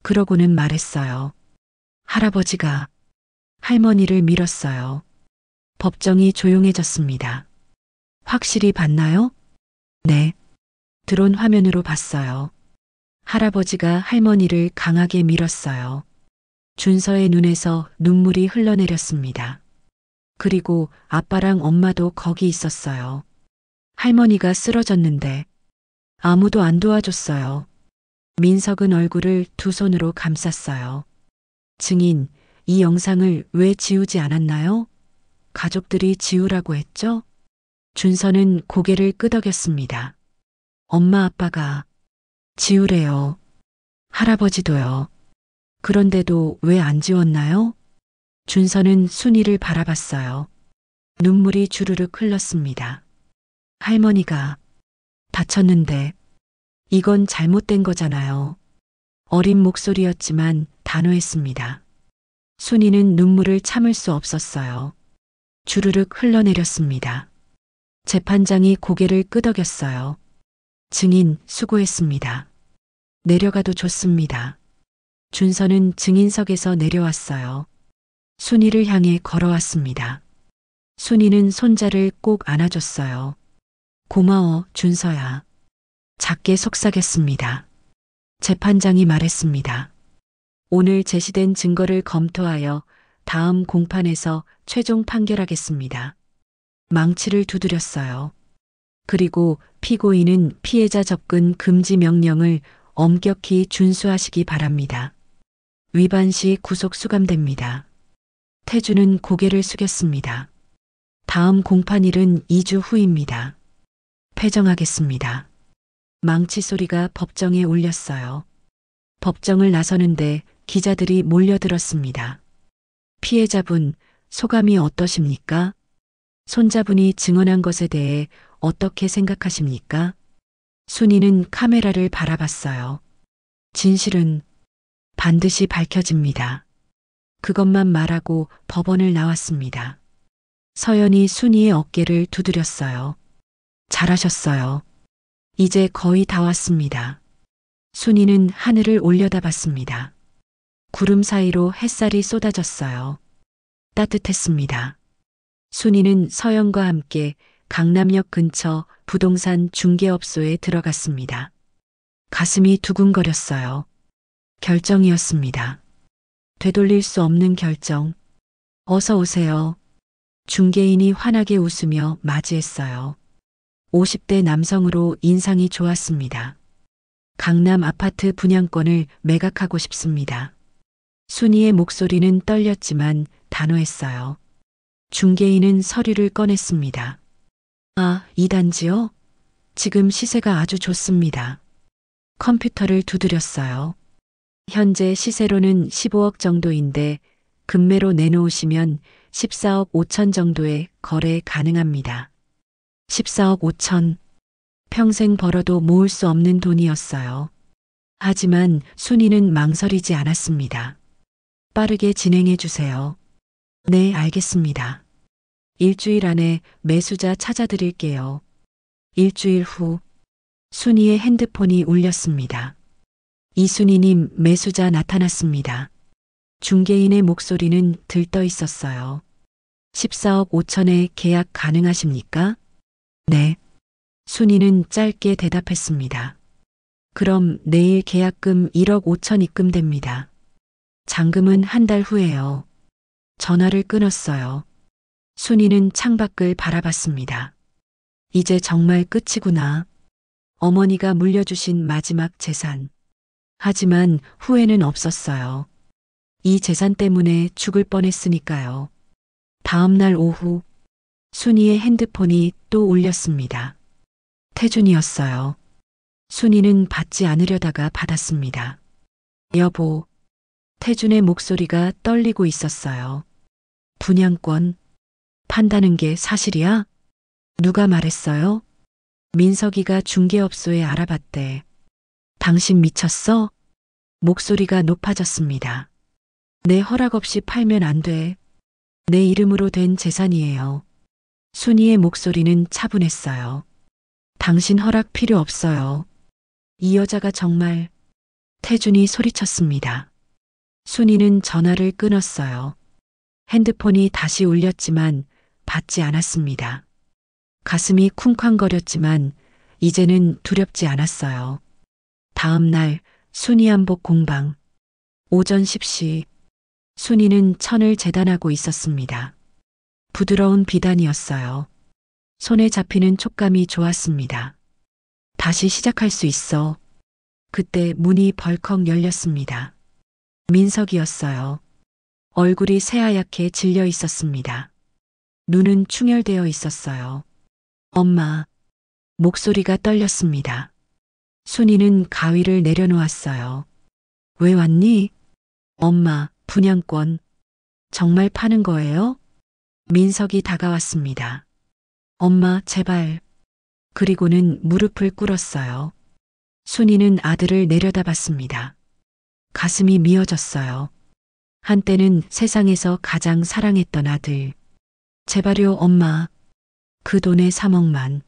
그러고는 말했어요. 할아버지가 할머니를 밀었어요. 법정이 조용해졌습니다. 확실히 봤나요? 네. 드론 화면으로 봤어요. 할아버지가 할머니를 강하게 밀었어요. 준서의 눈에서 눈물이 흘러내렸습니다. 그리고 아빠랑 엄마도 거기 있었어요. 할머니가 쓰러졌는데 아무도 안 도와줬어요. 민석은 얼굴을 두 손으로 감쌌어요. 증인, 이 영상을 왜 지우지 않았나요? 가족들이 지우라고 했죠? 준서는 고개를 끄덕였습니다. 엄마 아빠가 지우래요. 할아버지도요. 그런데도 왜 안 지웠나요? 준서는 순이를 바라봤어요. 눈물이 주르륵 흘렀습니다. 할머니가 다쳤는데 이건 잘못된 거잖아요. 어린 목소리였지만 단호했습니다. 순이는 눈물을 참을 수 없었어요. 주르륵 흘러내렸습니다. 재판장이 고개를 끄덕였어요. 증인 수고했습니다. 내려가도 좋습니다. 준서는 증인석에서 내려왔어요. 순이를 향해 걸어왔습니다. 순이는 손자를 꼭 안아줬어요. 고마워, 준서야. 작게 속삭였습니다. 재판장이 말했습니다. 오늘 제시된 증거를 검토하여 다음 공판에서 최종 판결하겠습니다. 망치를 두드렸어요. 그리고 피고인은 피해자 접근 금지 명령을 엄격히 준수하시기 바랍니다. 위반 시 구속 수감됩니다. 태주는 고개를 숙였습니다. 다음 공판일은 2주 후입니다. 패정하겠습니다. 망치 소리가 법정에 울렸어요. 법정을 나서는데 기자들이 몰려들었습니다. 피해자분, 소감이 어떠십니까? 손자분이 증언한 것에 대해 어떻게 생각하십니까? 순이는 카메라를 바라봤어요. 진실은 반드시 밝혀집니다. 그것만 말하고 법원을 나왔습니다. 서연이 순이의 어깨를 두드렸어요. 잘하셨어요. 이제 거의 다 왔습니다. 순이는 하늘을 올려다봤습니다. 구름 사이로 햇살이 쏟아졌어요. 따뜻했습니다. 순이는 서연과 함께 강남역 근처 부동산 중개업소에 들어갔습니다. 가슴이 두근거렸어요. 결정이었습니다. 되돌릴 수 없는 결정. 어서 오세요. 중개인이 환하게 웃으며 맞이했어요. 50대 남성으로 인상이 좋았습니다. 강남 아파트 분양권을 매각하고 싶습니다. 순이의 목소리는 떨렸지만 단호했어요. 중개인은 서류를 꺼냈습니다. 아, 이 단지요? 지금 시세가 아주 좋습니다. 컴퓨터를 두드렸어요. 현재 시세로는 15억 정도인데 금매로 내놓으시면 14억 5천 정도에 거래 가능합니다. 14억 5천. 평생 벌어도 모을 수 없는 돈이었어요. 하지만 순이는 망설이지 않았습니다. 빠르게 진행해 주세요. 네, 알겠습니다. 일주일 안에 매수자 찾아드릴게요. 일주일 후 순이의 핸드폰이 울렸습니다. 이순이님, 매수자 나타났습니다. 중개인의 목소리는 들떠 있었어요. 14억 5천에 계약 가능하십니까? 네. 순이는 짧게 대답했습니다. 그럼 내일 계약금 1억 5천 입금됩니다. 잔금은 한 달 후에요. 전화를 끊었어요. 순이는 창밖을 바라봤습니다. 이제 정말 끝이구나. 어머니가 물려주신 마지막 재산. 하지만 후회는 없었어요. 이 재산 때문에 죽을 뻔했으니까요. 다음 날 오후 순이의 핸드폰이 또 울렸습니다. 태준이었어요. 순이는 받지 않으려다가 받았습니다. 여보. 태준의 목소리가 떨리고 있었어요. 분양권 판다는 게 사실이야? 누가 말했어요? 민석이가 중개업소에 알아봤대. 당신 미쳤어? 목소리가 높아졌습니다. 내 허락 없이 팔면 안 돼. 내 이름으로 된 재산이에요. 순이의 목소리는 차분했어요. 당신 허락 필요 없어요. 이 여자가 정말... 태준이 소리쳤습니다. 순이는 전화를 끊었어요. 핸드폰이 다시 울렸지만 받지 않았습니다. 가슴이 쿵쾅거렸지만 이제는 두렵지 않았어요. 다음 날 순이 한복 공방. 오전 10시 순이는 천을 재단하고 있었습니다. 부드러운 비단이었어요. 손에 잡히는 촉감이 좋았습니다. 다시 시작할 수 있어. 그때 문이 벌컥 열렸습니다. 민석이었어요. 얼굴이 새하얗게 질려 있었습니다. 눈은 충혈되어 있었어요. 엄마. 목소리가 떨렸습니다. 순이는 가위를 내려놓았어요. 왜 왔니? 엄마, 분양권. 정말 파는 거예요? 민석이 다가왔습니다. 엄마, 제발. 그리고는 무릎을 꿇었어요. 순이는 아들을 내려다봤습니다. 가슴이 미어졌어요. 한때는 세상에서 가장 사랑했던 아들. 제발요, 엄마. 그 돈에 3억만.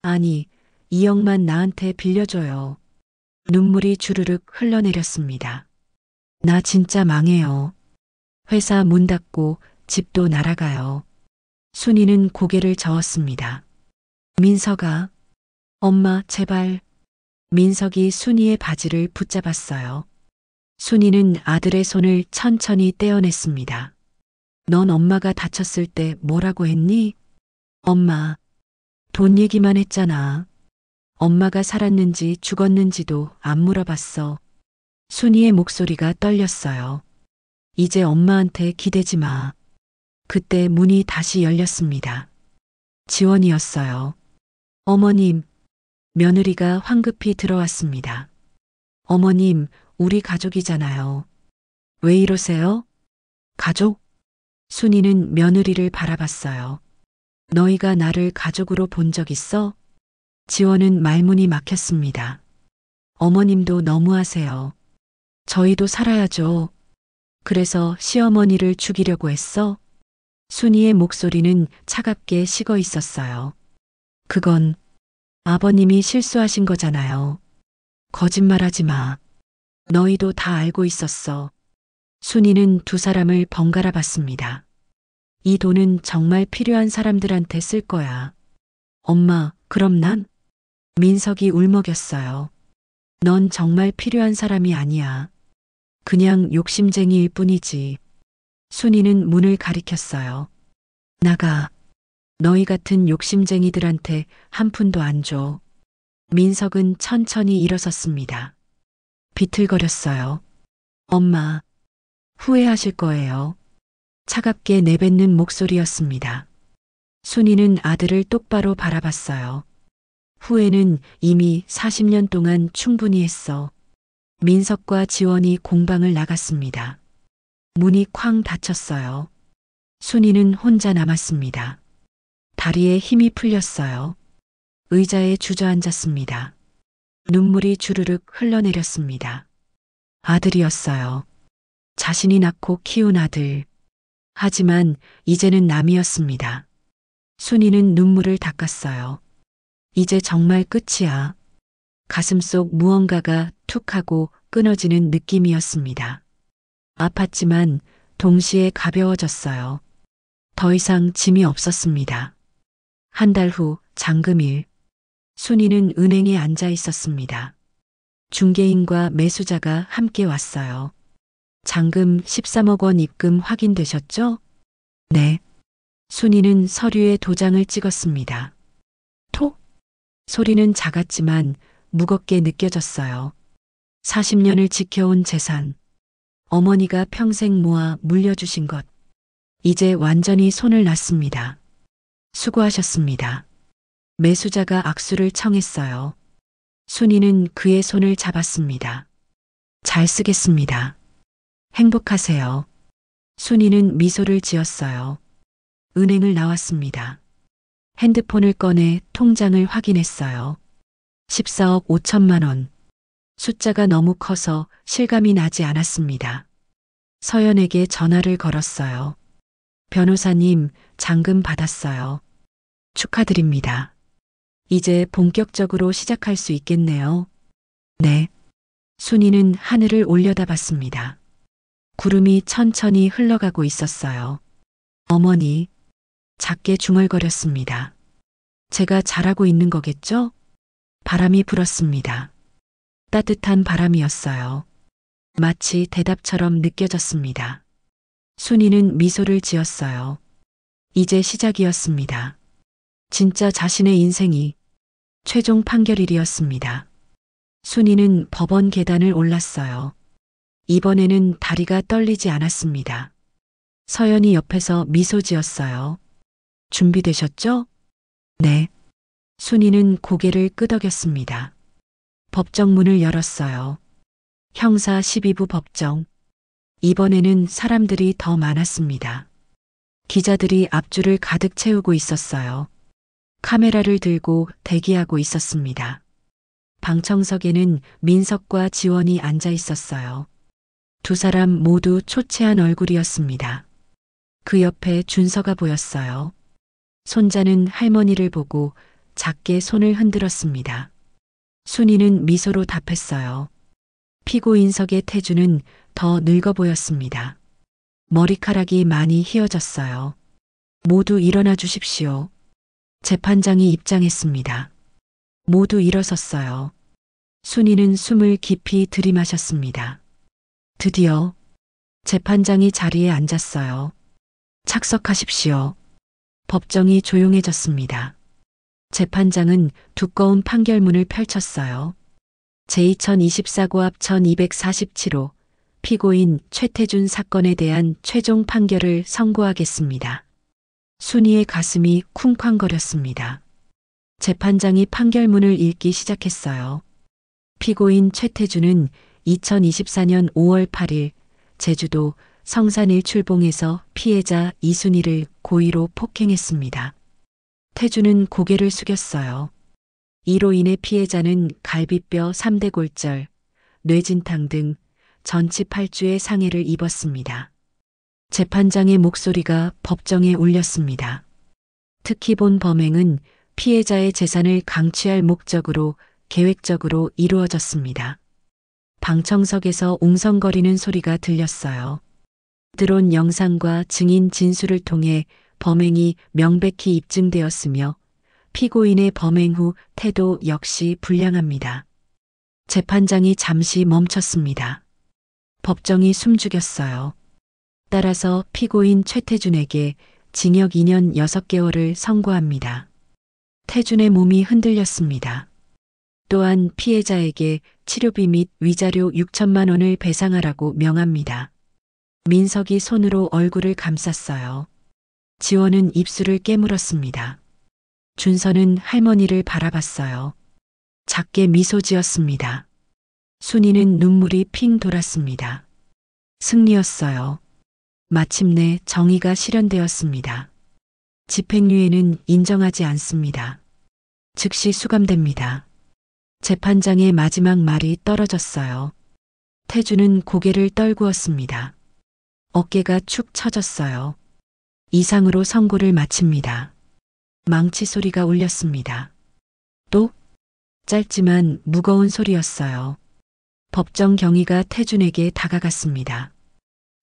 아니, 2억만 나한테 빌려줘요. 눈물이 주르륵 흘러내렸습니다. 나 진짜 망해요. 회사 문 닫고 집도 날아가요. 순이는 고개를 저었습니다. 민석아, 엄마, 제발. 민석이 순이의 바지를 붙잡았어요. 순이는 아들의 손을 천천히 떼어냈습니다. 넌 엄마가 다쳤을 때 뭐라고 했니? 엄마, 돈 얘기만 했잖아. 엄마가 살았는지 죽었는지도 안 물어봤어. 순이의 목소리가 떨렸어요. 이제 엄마한테 기대지 마. 그때 문이 다시 열렸습니다. 지원이었어요. 어머님, 며느리가 황급히 들어왔습니다. 어머님, 우리 가족이잖아요. 왜 이러세요? 가족? 순이는 며느리를 바라봤어요. 너희가 나를 가족으로 본 적 있어? 지원은 말문이 막혔습니다. 어머님도 너무하세요. 저희도 살아야죠. 그래서 시어머니를 죽이려고 했어? 순이의 목소리는 차갑게 식어 있었어요. 그건 아버님이 실수하신 거잖아요. 거짓말하지 마. 너희도 다 알고 있었어. 순이는 두 사람을 번갈아 봤습니다. 이 돈은 정말 필요한 사람들한테 쓸 거야. 엄마, 그럼 난? 민석이 울먹였어요. 넌 정말 필요한 사람이 아니야. 그냥 욕심쟁이일 뿐이지. 순이는 문을 가리켰어요. 나가. 너희 같은 욕심쟁이들한테 한 푼도 안 줘. 민석은 천천히 일어섰습니다. 비틀거렸어요. 엄마, 후회하실 거예요. 차갑게 내뱉는 목소리였습니다. 순이는 아들을 똑바로 바라봤어요. 후회는 이미 40년 동안 충분히 했어. 민석과 지원이 공방을 나갔습니다. 문이 쾅 닫혔어요. 순이는 혼자 남았습니다. 다리에 힘이 풀렸어요. 의자에 주저앉았습니다. 눈물이 주르륵 흘러내렸습니다. 아들이었어요. 자신이 낳고 키운 아들. 하지만 이제는 남이었습니다. 순이는 눈물을 닦았어요. 이제 정말 끝이야. 가슴속 무언가가 툭 하고 끊어지는 느낌이었습니다. 아팠지만 동시에 가벼워졌어요. 더 이상 짐이 없었습니다. 한 달 후 잔금일. 순이는 은행에 앉아 있었습니다. 중개인과 매수자가 함께 왔어요. 잔금 13억 원 입금 확인되셨죠? 네. 순이는 서류에 도장을 찍었습니다. 톡! 소리는 작았지만 무겁게 느껴졌어요. 40년을 지켜온 재산. 어머니가 평생 모아 물려주신 것. 이제 완전히 손을 놨습니다. 수고하셨습니다. 매수자가 악수를 청했어요. 순이는 그의 손을 잡았습니다. 잘 쓰겠습니다. 행복하세요. 순이는 미소를 지었어요. 은행을 나왔습니다. 핸드폰을 꺼내 통장을 확인했어요. 14억 5천만 원. 숫자가 너무 커서 실감이 나지 않았습니다. 서연에게 전화를 걸었어요. 변호사님, 잔금 받았어요. 축하드립니다. 이제 본격적으로 시작할 수 있겠네요. 네. 순이는 하늘을 올려다봤습니다. 구름이 천천히 흘러가고 있었어요. 어머니, 작게 중얼거렸습니다. 제가 잘하고 있는 거겠죠? 바람이 불었습니다. 따뜻한 바람이었어요. 마치 대답처럼 느껴졌습니다. 순이는 미소를 지었어요. 이제 시작이었습니다. 진짜 자신의 인생이 최종 판결일이었습니다. 순이는 법원 계단을 올랐어요. 이번에는 다리가 떨리지 않았습니다. 서연이 옆에서 미소 지었어요. 준비되셨죠? 네. 순이는 고개를 끄덕였습니다. 법정 문을 열었어요. 형사 12부 법정. 이번에는 사람들이 더 많았습니다. 기자들이 앞줄을 가득 채우고 있었어요. 카메라를 들고 대기하고 있었습니다. 방청석에는 민석과 지원이 앉아 있었어요. 두 사람 모두 초췌한 얼굴이었습니다. 그 옆에 준서가 보였어요. 손자는 할머니를 보고 작게 손을 흔들었습니다. 순이는 미소로 답했어요. 피고인석의 태주는 더 늙어 보였습니다. 머리카락이 많이 휘어졌어요. 모두 일어나 주십시오. 재판장이 입장했습니다. 모두 일어섰어요. 순이는 숨을 깊이 들이마셨습니다. 드디어 재판장이 자리에 앉았어요. 착석하십시오. 법정이 조용해졌습니다. 재판장은 두꺼운 판결문을 펼쳤어요. 제2024고합 1247호 피고인 최태준 사건에 대한 최종 판결을 선고하겠습니다. 순이의 가슴이 쿵쾅거렸습니다. 재판장이 판결문을 읽기 시작했어요. 피고인 최태준은 2024년 5월 8일 제주도 성산 일출봉에서 피해자 이순희를 고의로 폭행했습니다. 태준은 고개를 숙였어요. 이로 인해 피해자는 갈비뼈 3대 골절, 뇌진탕 등 전치 8주의 상해를 입었습니다. 재판장의 목소리가 법정에 울렸습니다. 특히 본 범행은 피해자의 재산을 강취할 목적으로 계획적으로 이루어졌습니다. 방청석에서 웅성거리는 소리가 들렸어요. 들어온 영상과 증인 진술을 통해 범행이 명백히 입증되었으며 피고인의 범행 후 태도 역시 불량합니다. 재판장이 잠시 멈췄습니다. 법정이 숨죽였어요. 따라서 피고인 최태준에게 징역 2년 6개월을 선고합니다. 태준의 몸이 흔들렸습니다. 또한 피해자에게 치료비 및 위자료 6천만 원을 배상하라고 명합니다. 민석이 손으로 얼굴을 감쌌어요. 지원은 입술을 깨물었습니다. 준서는 할머니를 바라봤어요. 작게 미소 지었습니다. 순이는 눈물이 핑 돌았습니다. 승리였어요. 마침내 정의가 실현되었습니다. 집행유예는 인정하지 않습니다. 즉시 수감됩니다. 재판장의 마지막 말이 떨어졌어요. 태주는 고개를 떨구었습니다. 어깨가 축 처졌어요. 이상으로 선고를 마칩니다. 망치 소리가 울렸습니다. 또 짧지만 무거운 소리였어요. 법정 경위가 태준에게 다가갔습니다.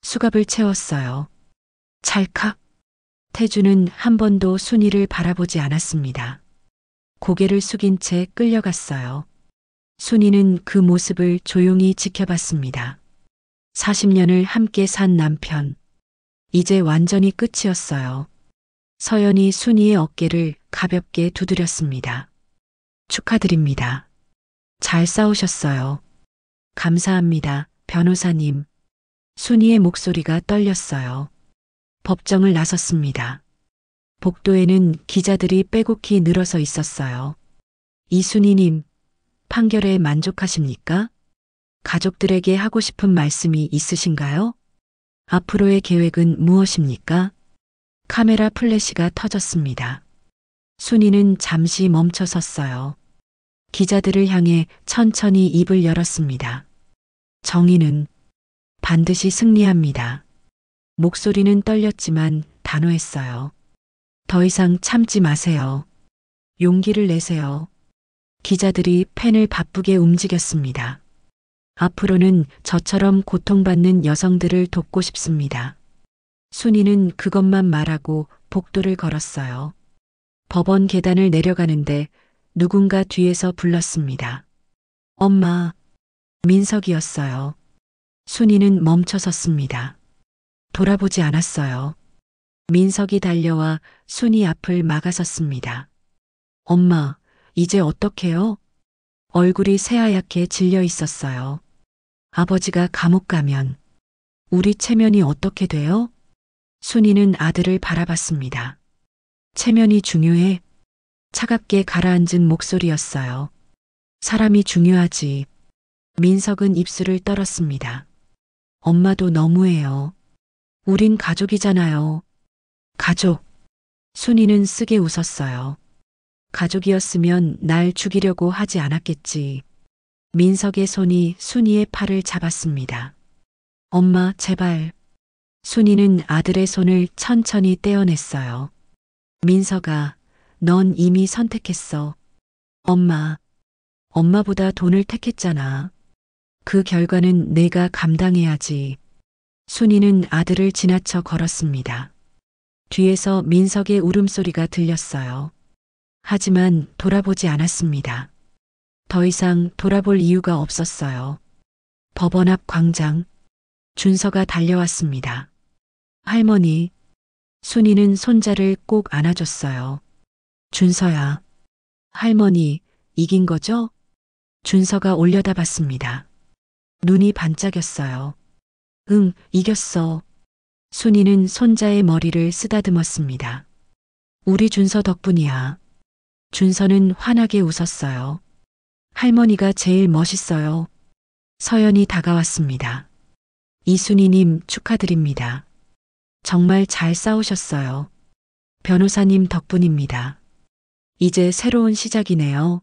수갑을 채웠어요. 찰칵. 태준은 한 번도 순이를 바라보지 않았습니다. 고개를 숙인 채 끌려갔어요. 순이는 그 모습을 조용히 지켜봤습니다. 40년을 함께 산 남편. 이제 완전히 끝이었어요. 서연이 순이의 어깨를 가볍게 두드렸습니다. 축하드립니다. 잘 싸우셨어요. 감사합니다, 변호사님. 순이의 목소리가 떨렸어요. 법정을 나섰습니다. 복도에는 기자들이 빼곡히 늘어서 있었어요. 이순희님, 판결에 만족하십니까? 가족들에게 하고 싶은 말씀이 있으신가요? 앞으로의 계획은 무엇입니까? 카메라 플래시가 터졌습니다. 순이는 잠시 멈춰 섰어요. 기자들을 향해 천천히 입을 열었습니다. 정의는 반드시 승리합니다. 목소리는 떨렸지만 단호했어요. 더 이상 참지 마세요. 용기를 내세요. 기자들이 펜을 바쁘게 움직였습니다. 앞으로는 저처럼 고통받는 여성들을 돕고 싶습니다. 순이는 그것만 말하고 복도를 걸었어요. 법원 계단을 내려가는데 누군가 뒤에서 불렀습니다. 엄마. 민석이었어요. 순이는 멈춰 섰습니다. 돌아보지 않았어요. 민석이 달려와 순이 앞을 막아섰습니다. 엄마, 이제 어떡해요? 얼굴이 새하얗게 질려 있었어요. 아버지가 감옥 가면 우리 체면이 어떻게 돼요? 순이는 아들을 바라봤습니다. 체면이 중요해? 차갑게 가라앉은 목소리였어요. 사람이 중요하지. 민석은 입술을 떨었습니다. 엄마도 너무해요. 우린 가족이잖아요. 가족. 순이는 쓰게 웃었어요. 가족이었으면 날 죽이려고 하지 않았겠지. 민석의 손이 순이의 팔을 잡았습니다. 엄마, 제발. 순이는 아들의 손을 천천히 떼어냈어요. 민서가, 넌 이미 선택했어. 엄마, 엄마보다 돈을 택했잖아. 그 결과는 내가 감당해야지. 순이는 아들을 지나쳐 걸었습니다. 뒤에서 민석의 울음소리가 들렸어요. 하지만 돌아보지 않았습니다. 더 이상 돌아볼 이유가 없었어요. 법원 앞 광장. 준서가 달려왔습니다. 할머니. 순이는 손자를 꼭 안아줬어요. 준서야. 할머니, 이긴 거죠? 준서가 올려다봤습니다. 눈이 반짝였어요. 응, 이겼어. 순이는 손자의 머리를 쓰다듬었습니다. 우리 준서 덕분이야. 준서는 환하게 웃었어요. 할머니가 제일 멋있어요. 서연이 다가왔습니다. 이순이님 축하드립니다. 정말 잘 싸우셨어요. 변호사님 덕분입니다. 이제 새로운 시작이네요.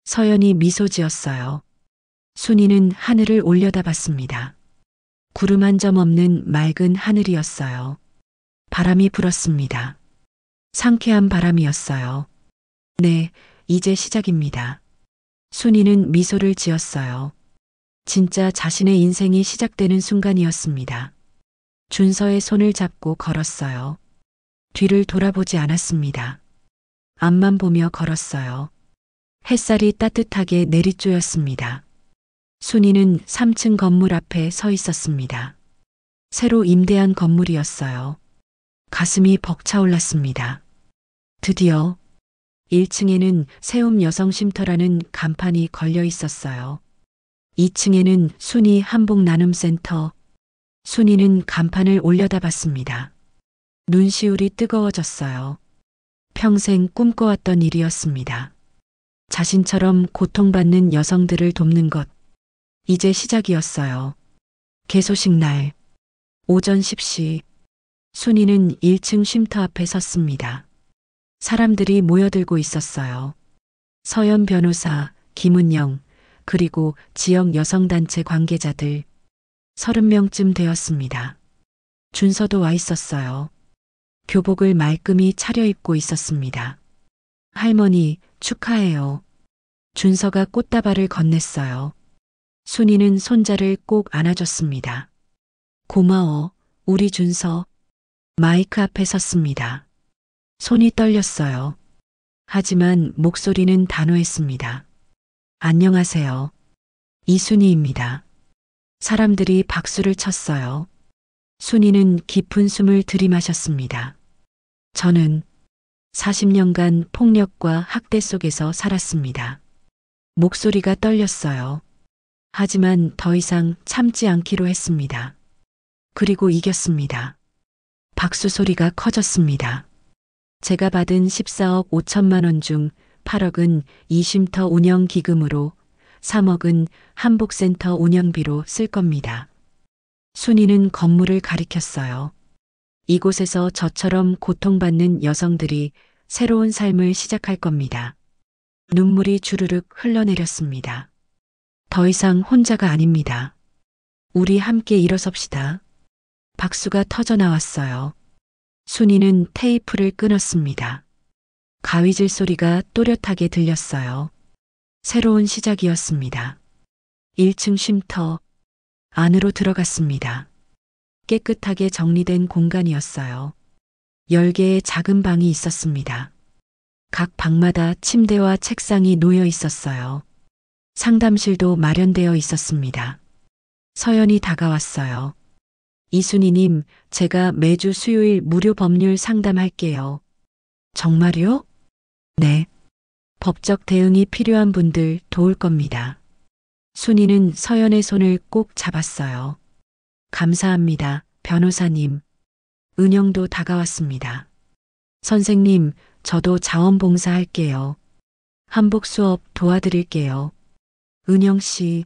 서연이 미소 지었어요. 순이는 하늘을 올려다봤습니다. 구름 한 점 없는 맑은 하늘이었어요. 바람이 불었습니다. 상쾌한 바람이었어요. 네, 이제 시작입니다. 순이는 미소를 지었어요. 진짜 자신의 인생이 시작되는 순간이었습니다. 준서의 손을 잡고 걸었어요. 뒤를 돌아보지 않았습니다. 앞만 보며 걸었어요. 햇살이 따뜻하게 내리쬐었습니다. 순이는 3층 건물 앞에 서 있었습니다. 새로 임대한 건물이었어요. 가슴이 벅차올랐습니다. 드디어 1층에는 세움 여성쉼터라는 간판이 걸려 있었어요. 2층에는 순이 한복나눔센터. 순이는 간판을 올려다봤습니다. 눈시울이 뜨거워졌어요. 평생 꿈꿔왔던 일이었습니다. 자신처럼 고통받는 여성들을 돕는 것. 이제 시작이었어요. 개소식 날. 오전 10시. 순이는 1층 쉼터 앞에 섰습니다. 사람들이 모여들고 있었어요. 서연 변호사, 김은영, 그리고 지역 여성단체 관계자들. 30명쯤 되었습니다. 준서도 와 있었어요. 교복을 말끔히 차려입고 있었습니다. 할머니, 축하해요. 준서가 꽃다발을 건넸어요. 순이는 손자를 꼭 안아줬습니다. 고마워, 우리 준서. 마이크 앞에 섰습니다. 손이 떨렸어요. 하지만 목소리는 단호했습니다. 안녕하세요. 이순이입니다. 사람들이 박수를 쳤어요. 순이는 깊은 숨을 들이마셨습니다. 저는 40년간 폭력과 학대 속에서 살았습니다. 목소리가 떨렸어요. 하지만 더 이상 참지 않기로 했습니다. 그리고 이겼습니다. 박수 소리가 커졌습니다. 제가 받은 14억 5천만 원 중 8억은 이쉼터 운영 기금으로 3억은 한복센터 운영비로 쓸 겁니다. 순이는 건물을 가리켰어요. 이곳에서 저처럼 고통받는 여성들이 새로운 삶을 시작할 겁니다. 눈물이 주르륵 흘러내렸습니다. 더 이상 혼자가 아닙니다. 우리 함께 일어섭시다. 박수가 터져 나왔어요. 순이는 테이프를 끊었습니다. 가위질 소리가 또렷하게 들렸어요. 새로운 시작이었습니다. 1층 쉼터 안으로 들어갔습니다. 깨끗하게 정리된 공간이었어요. 10개의 작은 방이 있었습니다. 각 방마다 침대와 책상이 놓여 있었어요. 상담실도 마련되어 있었습니다. 서연이 다가왔어요. 이순이님, 제가 매주 수요일 무료 법률 상담할게요. 정말요? 네. 법적 대응이 필요한 분들 도울 겁니다. 순이는 서연의 손을 꼭 잡았어요. 감사합니다, 변호사님. 은영도 다가왔습니다. 선생님, 저도 자원봉사할게요. 한복 수업 도와드릴게요. 은영 씨.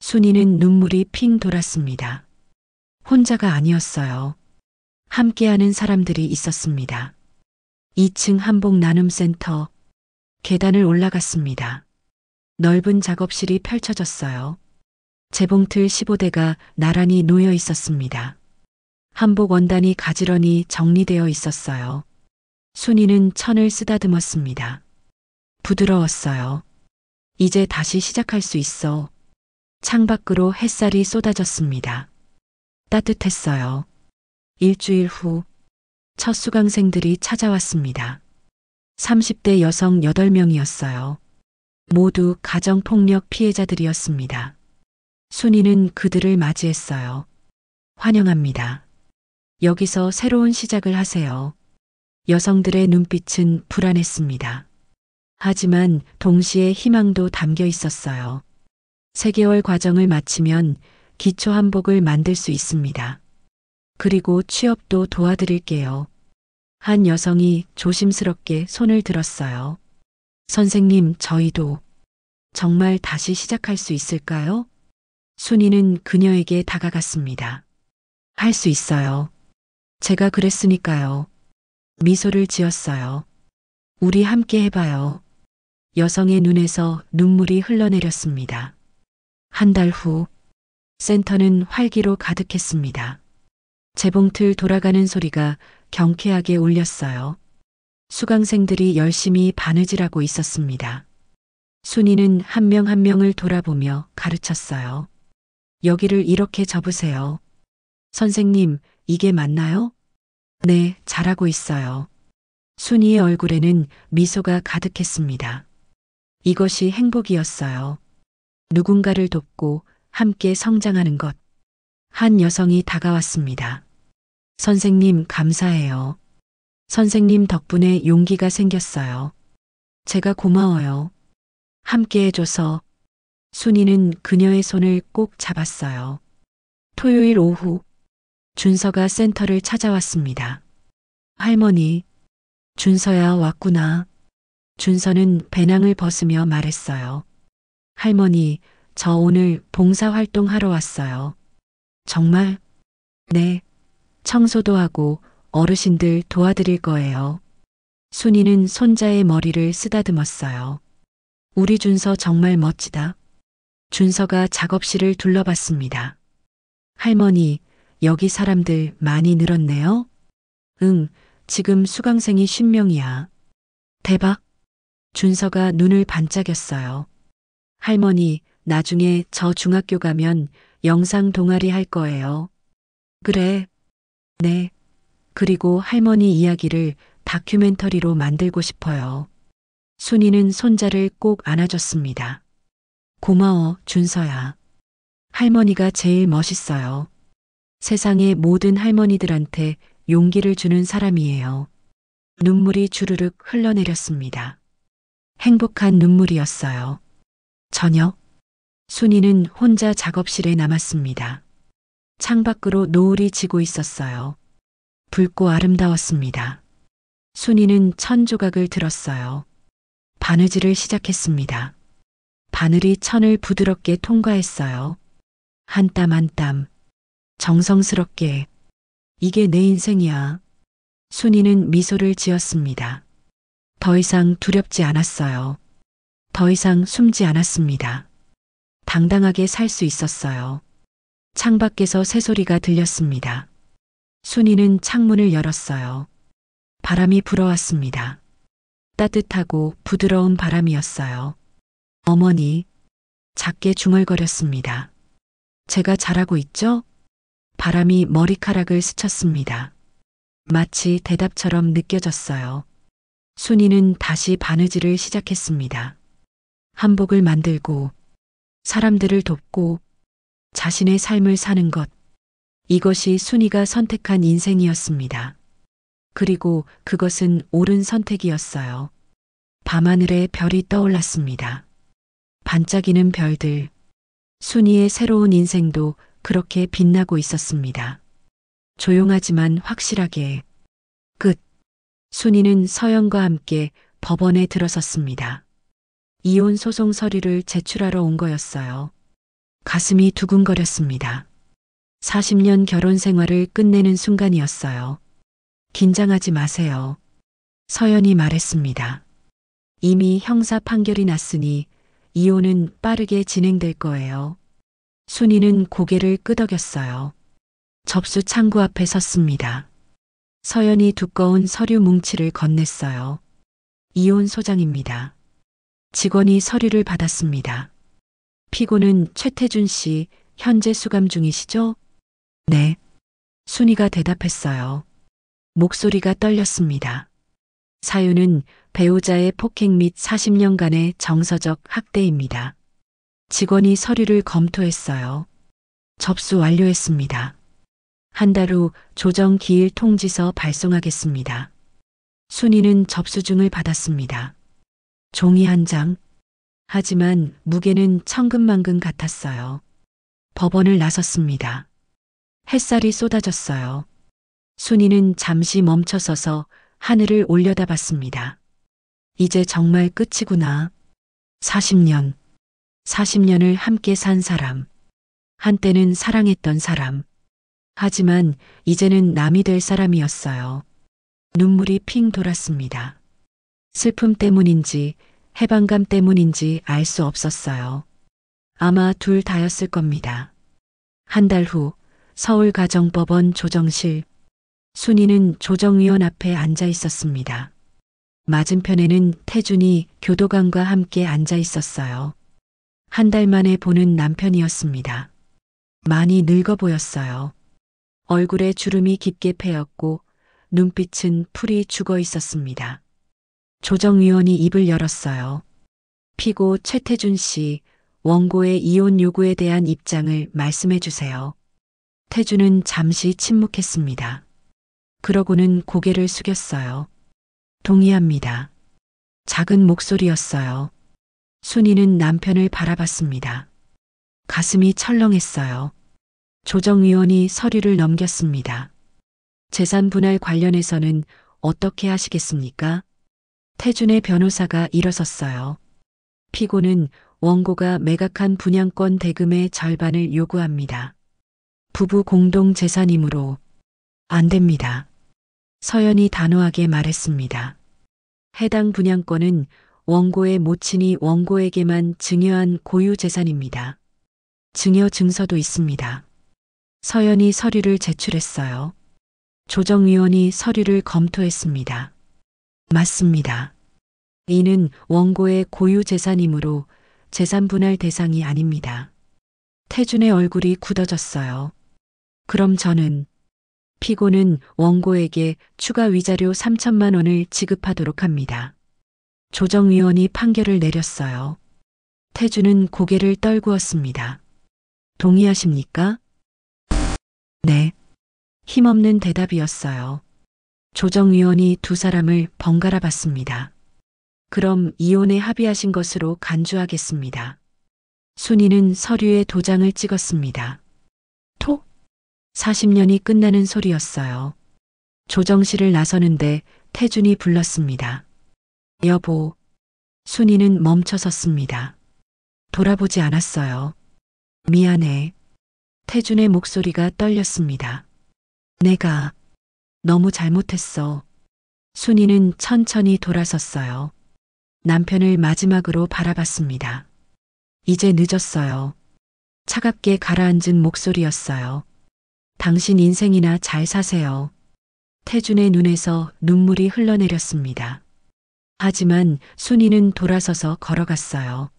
순이는 눈물이 핑 돌았습니다. 혼자가 아니었어요. 함께하는 사람들이 있었습니다. 2층 한복나눔센터. 계단을 올라갔습니다. 넓은 작업실이 펼쳐졌어요. 재봉틀 15대가 나란히 놓여 있었습니다. 한복 원단이 가지런히 정리되어 있었어요. 순이는 천을 쓰다듬었습니다. 부드러웠어요. 이제 다시 시작할 수 있어. 창밖으로 햇살이 쏟아졌습니다. 따뜻했어요. 일주일 후 첫 수강생들이 찾아왔습니다. 30대 여성 8명이었어요. 모두 가정폭력 피해자들이었습니다. 순이는 그들을 맞이했어요. 환영합니다. 여기서 새로운 시작을 하세요. 여성들의 눈빛은 불안했습니다. 하지만 동시에 희망도 담겨 있었어요. 3개월 과정을 마치면 기초 한복을 만들 수 있습니다. 그리고 취업도 도와드릴게요. 한 여성이 조심스럽게 손을 들었어요. 선생님, 저희도 정말 다시 시작할 수 있을까요? 순이는 그녀에게 다가갔습니다. 할 수 있어요. 제가 그랬으니까요. 미소를 지었어요. 우리 함께 해봐요. 여성의 눈에서 눈물이 흘러내렸습니다. 한 달 후, 센터는 활기로 가득했습니다. 재봉틀 돌아가는 소리가 경쾌하게 울렸어요. 수강생들이 열심히 바느질하고 있었습니다. 순이는 한 명 한 명을 돌아보며 가르쳤어요. 여기를 이렇게 접으세요. 선생님, 이게 맞나요? 네, 잘하고 있어요. 순이의 얼굴에는 미소가 가득했습니다. 이것이 행복이었어요. 누군가를 돕고 함께 성장하는 것. 한 여성이 다가왔습니다. 선생님, 감사해요. 선생님 덕분에 용기가 생겼어요. 제가 고마워요. 함께 해줘서. 순이는 그녀의 손을 꼭 잡았어요. 토요일 오후, 준서가 센터를 찾아왔습니다. 할머니, 준서야 왔구나. 준서는 배낭을 벗으며 말했어요. 할머니, 저 오늘 봉사활동 하러 왔어요. 정말? 네. 청소도 하고 어르신들 도와드릴 거예요. 순이는 손자의 머리를 쓰다듬었어요. 우리 준서 정말 멋지다. 준서가 작업실을 둘러봤습니다. 할머니, 여기 사람들 많이 늘었네요? 응, 지금 수강생이 50명이야. 대박. 준서가 눈을 반짝였어요. 할머니, 나중에 저 중학교 가면 영상 동아리 할 거예요. 그래. 네. 그리고 할머니 이야기를 다큐멘터리로 만들고 싶어요. 순이는 손자를 꼭 안아줬습니다. 고마워, 준서야. 할머니가 제일 멋있어요. 세상의 모든 할머니들한테 용기를 주는 사람이에요. 눈물이 주르륵 흘러내렸습니다. 행복한 눈물이었어요. 저녁, 순이는 혼자 작업실에 남았습니다. 창밖으로 노을이 지고 있었어요. 붉고 아름다웠습니다. 순이는 천 조각을 들었어요. 바느질을 시작했습니다. 바늘이 천을 부드럽게 통과했어요. 한 땀 한 땀, 정성스럽게. 이게 내 인생이야. 순이는 미소를 지었습니다. 더 이상 두렵지 않았어요. 더 이상 숨지 않았습니다. 당당하게 살 수 있었어요. 창밖에서 새소리가 들렸습니다. 순이는 창문을 열었어요. 바람이 불어왔습니다. 따뜻하고 부드러운 바람이었어요. 어머니, 작게 중얼거렸습니다. 제가 잘하고 있죠? 바람이 머리카락을 스쳤습니다. 마치 대답처럼 느껴졌어요. 순이는 다시 바느질을 시작했습니다. 한복을 만들고, 사람들을 돕고, 자신의 삶을 사는 것. 이것이 순이가 선택한 인생이었습니다. 그리고 그것은 옳은 선택이었어요. 밤하늘에 별이 떠올랐습니다. 반짝이는 별들. 순이의 새로운 인생도 그렇게 빛나고 있었습니다. 조용하지만 확실하게. 끝. 순이는 서연과 함께 법원에 들어섰습니다. 이혼 소송 서류를 제출하러 온 거였어요. 가슴이 두근거렸습니다. 40년 결혼 생활을 끝내는 순간이었어요. 긴장하지 마세요. 서연이 말했습니다. 이미 형사 판결이 났으니 이혼은 빠르게 진행될 거예요. 순이는 고개를 끄덕였어요. 접수 창구 앞에 섰습니다. 서연이 두꺼운 서류 뭉치를 건넸어요. 이혼 소장입니다. 직원이 서류를 받았습니다. 피고는 최태준 씨, 현재 수감 중이시죠? 네. 순이가 대답했어요. 목소리가 떨렸습니다. 사유는 배우자의 폭행 및 40년간의 정서적 학대입니다. 직원이 서류를 검토했어요. 접수 완료했습니다. 한 달 후 조정 기일 통지서 발송하겠습니다. 순이는 접수증을 받았습니다. 종이 한 장. 하지만 무게는 천근만근 같았어요. 법원을 나섰습니다. 햇살이 쏟아졌어요. 순이는 잠시 멈춰서서 하늘을 올려다봤습니다. 이제 정말 끝이구나. 40년. 40년을 함께 산 사람. 한때는 사랑했던 사람. 하지만 이제는 남이 될 사람이었어요. 눈물이 핑 돌았습니다. 슬픔 때문인지 해방감 때문인지 알 수 없었어요. 아마 둘 다였을 겁니다. 한 달 후 서울가정법원 조정실. 순이는 조정위원 앞에 앉아 있었습니다. 맞은편에는 태준이 교도관과 함께 앉아 있었어요. 한 달 만에 보는 남편이었습니다. 많이 늙어 보였어요. 얼굴에 주름이 깊게 패였고 눈빛은 풀이 죽어 있었습니다. 조정위원이 입을 열었어요. 피고 최태준 씨, 원고의 이혼 요구에 대한 입장을 말씀해 주세요. 태준은 잠시 침묵했습니다. 그러고는 고개를 숙였어요. 동의합니다. 작은 목소리였어요. 순이는 남편을 바라봤습니다. 가슴이 철렁했어요. 조정위원이 서류를 넘겼습니다. 재산 분할 관련해서는 어떻게 하시겠습니까? 태준의 변호사가 일어섰어요. 피고는 원고가 매각한 분양권 대금의 절반을 요구합니다. 부부 공동 재산이므로 안 됩니다. 서연이 단호하게 말했습니다. 해당 분양권은 원고의 모친이 원고에게만 증여한 고유 재산입니다. 증여 증서도 있습니다. 서연이 서류를 제출했어요. 조정위원이 서류를 검토했습니다. 맞습니다. 이는 원고의 고유 재산이므로 재산 분할 대상이 아닙니다. 태준의 얼굴이 굳어졌어요. 그럼 저는 피고는 원고에게 추가 위자료 3천만 원을 지급하도록 합니다. 조정위원이 판결을 내렸어요. 태준은 고개를 떨구었습니다. 동의하십니까? 네. 힘없는 대답이었어요. 조정위원이 두 사람을 번갈아 봤습니다. 그럼 이혼에 합의하신 것으로 간주하겠습니다. 순이는 서류에 도장을 찍었습니다. 톡! 40년이 끝나는 소리였어요. 조정실을 나서는데 태준이 불렀습니다. 여보. 순이는 멈춰섰습니다. 돌아보지 않았어요. 미안해. 태준의 목소리가 떨렸습니다. 내가 너무 잘못했어. 순이는 천천히 돌아섰어요. 남편을 마지막으로 바라봤습니다. 이제 늦었어요. 차갑게 가라앉은 목소리였어요. 당신 인생이나 잘 사세요. 태준의 눈에서 눈물이 흘러내렸습니다. 하지만 순이는 돌아서서 걸어갔어요.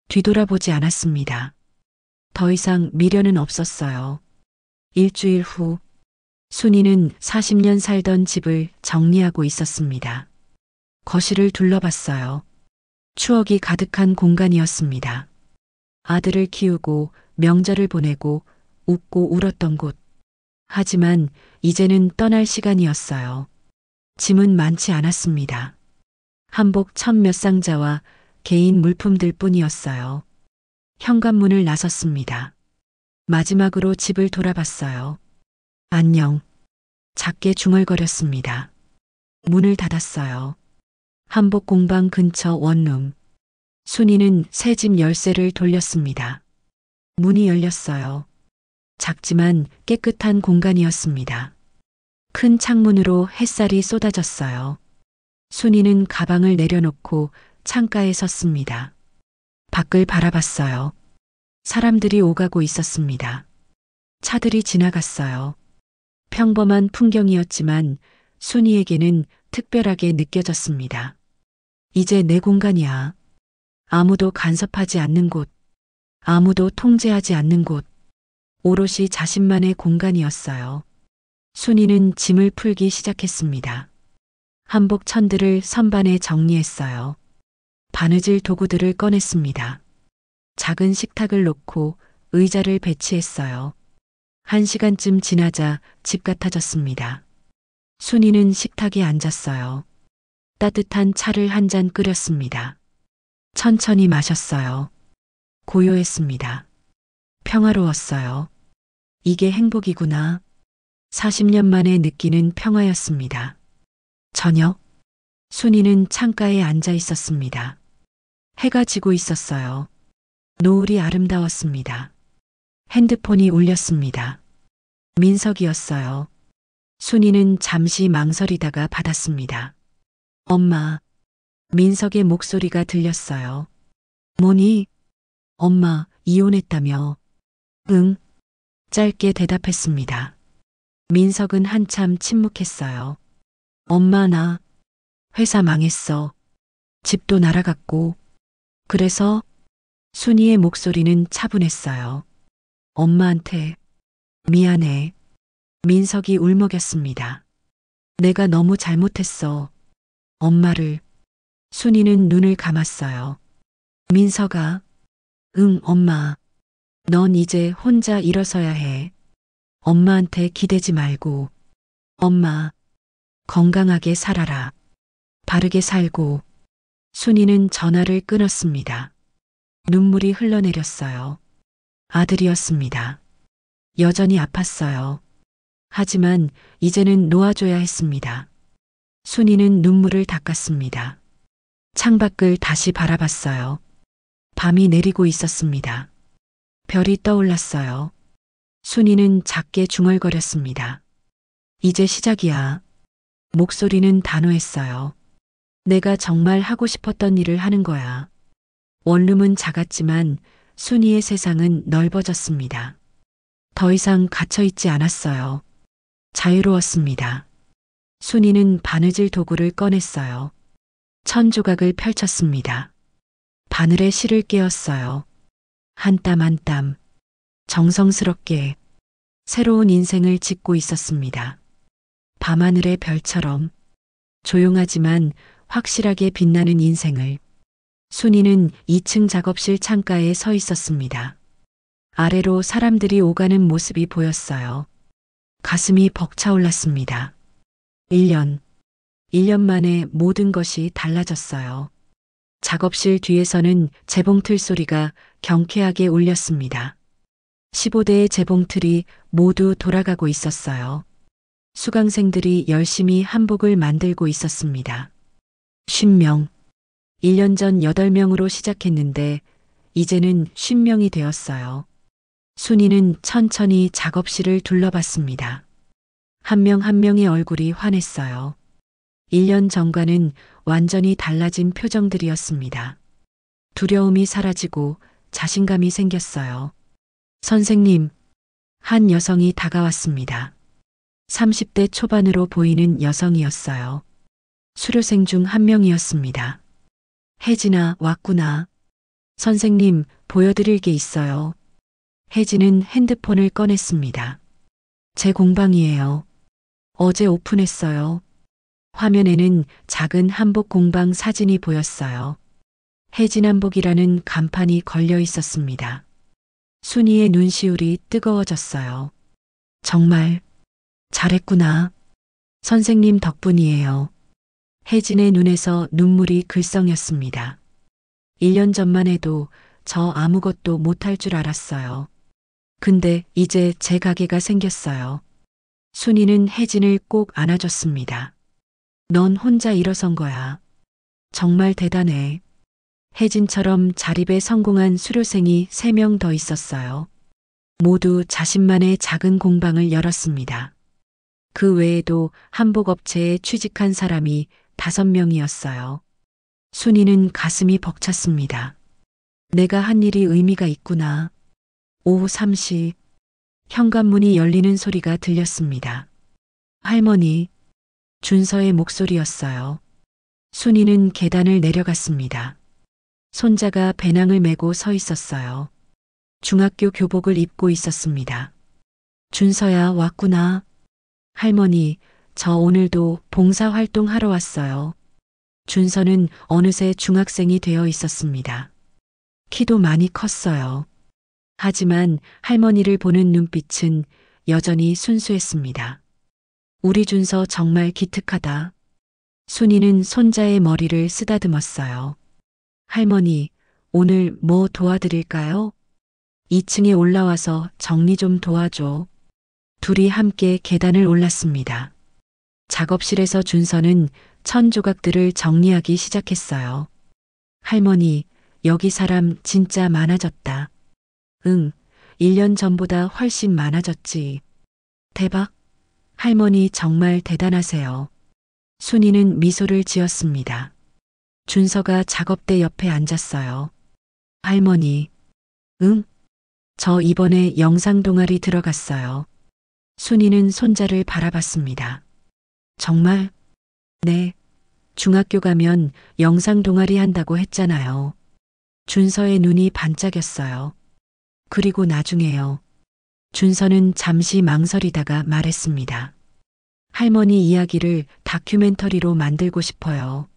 뒤돌아보지 않았습니다. 더 이상 미련은 없었어요. 일주일 후 순이는 40년 살던 집을 정리하고 있었습니다. 거실을 둘러봤어요. 추억이 가득한 공간이었습니다. 아들을 키우고 명절을 보내고 웃고 울었던 곳. 하지만 이제는 떠날 시간이었어요. 짐은 많지 않았습니다. 한복 천몇 상자와 개인 물품들 뿐이었어요. 현관문을 나섰습니다. 마지막으로 집을 돌아봤어요. 안녕. 작게 중얼거렸습니다. 문을 닫았어요. 한복 공방 근처 원룸. 순이는 새 집 열쇠를 돌렸습니다. 문이 열렸어요. 작지만 깨끗한 공간이었습니다. 큰 창문으로 햇살이 쏟아졌어요. 순이는 가방을 내려놓고 창가에 섰습니다. 밖을 바라봤어요. 사람들이 오가고 있었습니다. 차들이 지나갔어요. 평범한 풍경이었지만 순이에게는 특별하게 느껴졌습니다. 이제 내 공간이야. 아무도 간섭하지 않는 곳, 아무도 통제하지 않는 곳, 오롯이 자신만의 공간이었어요. 순이는 짐을 풀기 시작했습니다. 한복 천들을 선반에 정리했어요. 바느질 도구들을 꺼냈습니다. 작은 식탁을 놓고 의자를 배치했어요. 1시간쯤 지나자 집 같아졌습니다. 순이는 식탁에 앉았어요. 따뜻한 차를 한 잔 끓였습니다. 천천히 마셨어요. 고요했습니다. 평화로웠어요. 이게 행복이구나. 40년 만에 느끼는 평화였습니다. 저녁, 순이는 창가에 앉아 있었습니다. 해가 지고 있었어요. 노을이 아름다웠습니다. 핸드폰이 울렸습니다. 민석이었어요. 순이는 잠시 망설이다가 받았습니다. 엄마, 민석의 목소리가 들렸어요. 뭐니? 엄마, 이혼했다며. 응, 짧게 대답했습니다. 민석은 한참 침묵했어요. 엄마, 나 회사 망했어. 집도 날아갔고. 그래서 순이의 목소리는 차분했어요. 엄마한테 미안해. 민석이 울먹였습니다. 내가 너무 잘못했어. 엄마를. 순이는 눈을 감았어요. 민석아. 응, 엄마. 넌 이제 혼자 일어서야 해. 엄마한테 기대지 말고. 엄마. 건강하게 살아라. 바르게 살고. 순이는 전화를 끊었습니다. 눈물이 흘러내렸어요. 아들이었습니다. 여전히 아팠어요. 하지만 이제는 놓아줘야 했습니다. 순이는 눈물을 닦았습니다. 창밖을 다시 바라봤어요. 밤이 내리고 있었습니다. 별이 떠올랐어요. 순이는 작게 중얼거렸습니다. 이제 시작이야. 목소리는 단호했어요. 내가 정말 하고 싶었던 일을 하는 거야. 원룸은 작았지만 순이의 세상은 넓어졌습니다. 더 이상 갇혀있지 않았어요. 자유로웠습니다. 순이는 바느질 도구를 꺼냈어요. 천 조각을 펼쳤습니다. 바늘에 실을 깨었어요. 한 땀 한 땀 정성스럽게 새로운 인생을 짓고 있었습니다. 밤하늘의 별처럼 조용하지만 확실하게 빛나는 인생을. 순이는 2층 작업실 창가에 서 있었습니다. 아래로 사람들이 오가는 모습이 보였어요. 가슴이 벅차올랐습니다. 1년 만에 모든 것이 달라졌어요. 작업실 뒤에서는 재봉틀 소리가 경쾌하게 울렸습니다. 15대의 재봉틀이 모두 돌아가고 있었어요. 수강생들이 열심히 한복을 만들고 있었습니다. 50명. 1년 전 8명으로 시작했는데 이제는 50명이 되었어요. 순이는 천천히 작업실을 둘러봤습니다. 한 명 한 명의 얼굴이 환했어요. 1년 전과는 완전히 달라진 표정들이었습니다. 두려움이 사라지고 자신감이 생겼어요. 선생님, 한 여성이 다가왔습니다. 30대 초반으로 보이는 여성이었어요. 수료생 중 한 명이었습니다. 혜진아, 왔구나. 선생님, 보여드릴 게 있어요. 혜진은 핸드폰을 꺼냈습니다. 제 공방이에요. 어제 오픈했어요. 화면에는 작은 한복 공방 사진이 보였어요. 혜진 한복이라는 간판이 걸려 있었습니다. 순이의 눈시울이 뜨거워졌어요. 정말 잘했구나. 선생님 덕분이에요. 혜진의 눈에서 눈물이 글썽였습니다. 1년 전만 해도 저 아무것도 못할 줄 알았어요. 근데 이제 제 가게가 생겼어요. 순이는 혜진을 꼭 안아줬습니다. 넌 혼자 일어선 거야. 정말 대단해. 혜진처럼 자립에 성공한 수료생이 3명 더 있었어요. 모두 자신만의 작은 공방을 열었습니다. 그 외에도 한복업체에 취직한 사람이 5명이었어요. 순이는 가슴이 벅찼습니다. 내가 한 일이 의미가 있구나. 오후 3시 현관문이 열리는 소리가 들렸습니다. 할머니, 준서의 목소리였어요. 순이는 계단을 내려갔습니다. 손자가 배낭을 메고 서 있었어요. 중학교 교복을 입고 있었습니다. 준서야, 왔구나. 할머니, 저 오늘도 봉사활동 하러 왔어요. 준서는 어느새 중학생이 되어 있었습니다. 키도 많이 컸어요. 하지만 할머니를 보는 눈빛은 여전히 순수했습니다. 우리 준서 정말 기특하다. 순이는 손자의 머리를 쓰다듬었어요. 할머니, 오늘 뭐 도와드릴까요? 2층에 올라와서 정리 좀 도와줘. 둘이 함께 계단을 올랐습니다. 작업실에서 준서는 천 조각들을 정리하기 시작했어요. 할머니, 여기 사람 진짜 많아졌다. 응, 1년 전보다 훨씬 많아졌지. 대박. 할머니 정말 대단하세요. 순이는 미소를 지었습니다. 준서가 작업대 옆에 앉았어요. 할머니, 응? 저 이번에 영상 동아리 들어갔어요. 순이는 손자를 바라봤습니다. 정말? 네. 중학교 가면 영상 동아리 한다고 했잖아요. 준서의 눈이 반짝였어요. 그리고 나중에요. 준서는 잠시 망설이다가 말했습니다. 할머니 이야기를 다큐멘터리로 만들고 싶어요.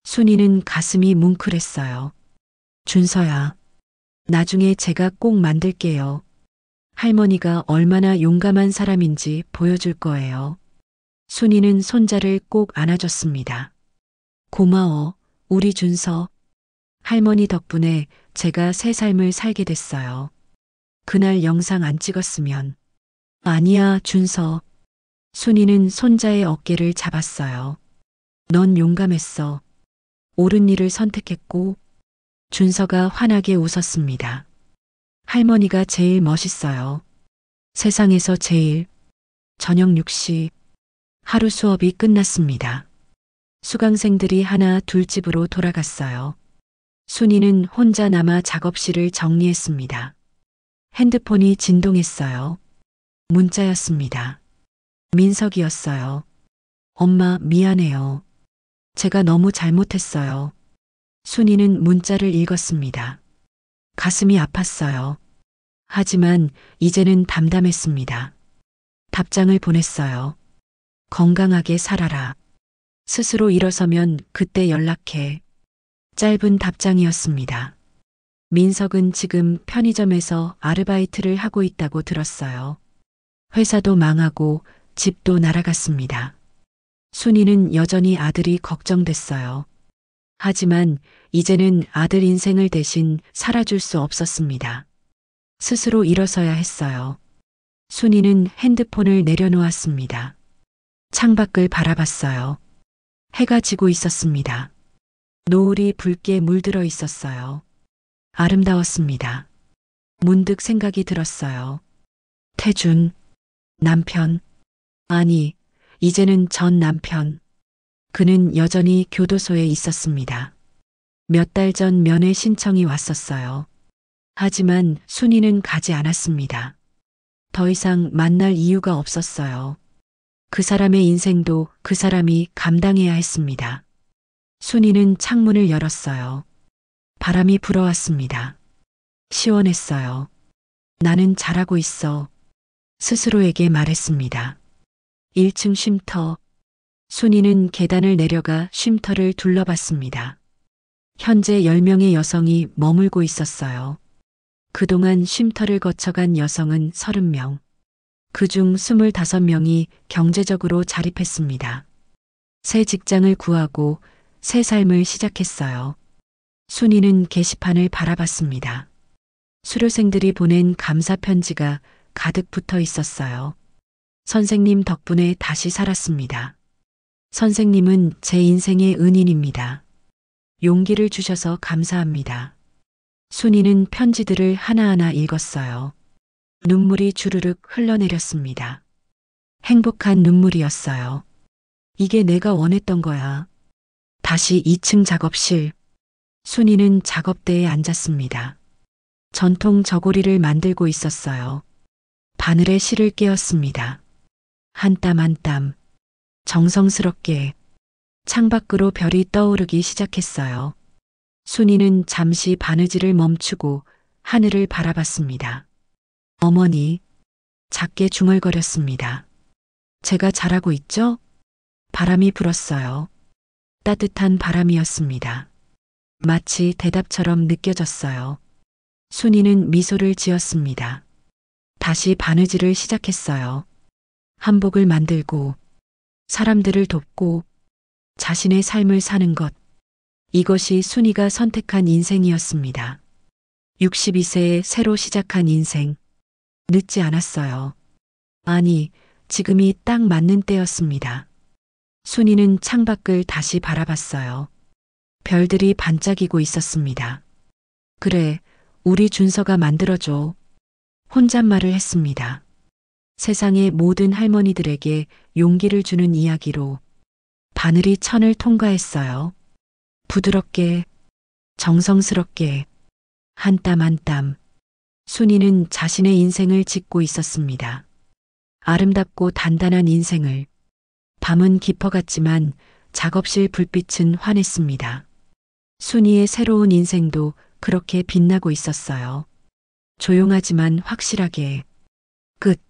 순이는 가슴이 뭉클했어요. 준서야, 나중에 제가 꼭 만들게요. 할머니가 얼마나 용감한 사람인지 보여줄 거예요. 순이는 손자를 꼭 안아줬습니다. 고마워, 우리 준서. 할머니 덕분에 제가 새 삶을 살게 됐어요. 그날 영상 안 찍었으면. 아니야, 준서. 순이는 손자의 어깨를 잡았어요. 넌 용감했어. 옳은 일을 선택했고. 준서가 환하게 웃었습니다. 할머니가 제일 멋있어요. 세상에서 제일. 저녁 6시. 하루 수업이 끝났습니다. 수강생들이 하나 둘 집으로 돌아갔어요. 순이는 혼자 남아 작업실을 정리했습니다. 핸드폰이 진동했어요. 문자였습니다. 민석이었어요. 엄마, 미안해요. 제가 너무 잘못했어요. 순이는 문자를 읽었습니다. 가슴이 아팠어요. 하지만 이제는 담담했습니다. 답장을 보냈어요. 건강하게 살아라. 스스로 일어서면 그때 연락해. 짧은 답장이었습니다. 민석은 지금 편의점에서 아르바이트를 하고 있다고 들었어요. 회사도 망하고 집도 날아갔습니다. 순이는 여전히 아들이 걱정됐어요. 하지만 이제는 아들 인생을 대신 살아줄 수 없었습니다. 스스로 일어서야 했어요. 순이는 핸드폰을 내려놓았습니다. 창밖을 바라봤어요. 해가 지고 있었습니다. 노을이 붉게 물들어 있었어요. 아름다웠습니다. 문득 생각이 들었어요. 태준, 남편. 아니, 이제는 전 남편. 그는 여전히 교도소에 있었습니다. 몇 달 전 면회 신청이 왔었어요. 하지만 순이는 가지 않았습니다. 더 이상 만날 이유가 없었어요. 그 사람의 인생도 그 사람이 감당해야 했습니다. 순이는 창문을 열었어요. 바람이 불어왔습니다. 시원했어요. 나는 잘하고 있어. 스스로에게 말했습니다. 1층 쉼터. 순이는 계단을 내려가 쉼터를 둘러봤습니다. 현재 10명의 여성이 머물고 있었어요. 그동안 쉼터를 거쳐간 여성은 30명. 그중 25명이 경제적으로 자립했습니다. 새 직장을 구하고 새 삶을 시작했어요. 순이는 게시판을 바라봤습니다. 수료생들이 보낸 감사 편지가 가득 붙어 있었어요. 선생님 덕분에 다시 살았습니다. 선생님은 제 인생의 은인입니다. 용기를 주셔서 감사합니다. 순이는 편지들을 하나하나 읽었어요. 눈물이 주르륵 흘러내렸습니다. 행복한 눈물이었어요. 이게 내가 원했던 거야. 다시 2층 작업실. 순이는 작업대에 앉았습니다. 전통 저고리를 만들고 있었어요. 바늘에 실을 깨었습니다. 한 땀 한 땀 정성스럽게 창밖으로 별이 떠오르기 시작했어요. 순이는 잠시 바느질을 멈추고 하늘을 바라봤습니다. 어머니, 작게 중얼거렸습니다. 제가 잘하고 있죠? 바람이 불었어요. 따뜻한 바람이었습니다. 마치 대답처럼 느껴졌어요. 순이는 미소를 지었습니다. 다시 바느질을 시작했어요. 한복을 만들고, 사람들을 돕고, 자신의 삶을 사는 것. 이것이 순이가 선택한 인생이었습니다. 62세에 새로 시작한 인생. 늦지 않았어요. 아니, 지금이 딱 맞는 때였습니다. 순이는 창밖을 다시 바라봤어요. 별들이 반짝이고 있었습니다. 그래, 우리 준서가 만들어줘. 혼잣말을 했습니다. 세상의 모든 할머니들에게 용기를 주는 이야기로 바늘이 천을 통과했어요. 부드럽게, 정성스럽게, 한 땀 한 땀. 순이는 자신의 인생을 짓고 있었습니다. 아름답고 단단한 인생을. 밤은 깊어갔지만 작업실 불빛은 환했습니다. 순이의 새로운 인생도 그렇게 빛나고 있었어요. 조용하지만 확실하게. 끝.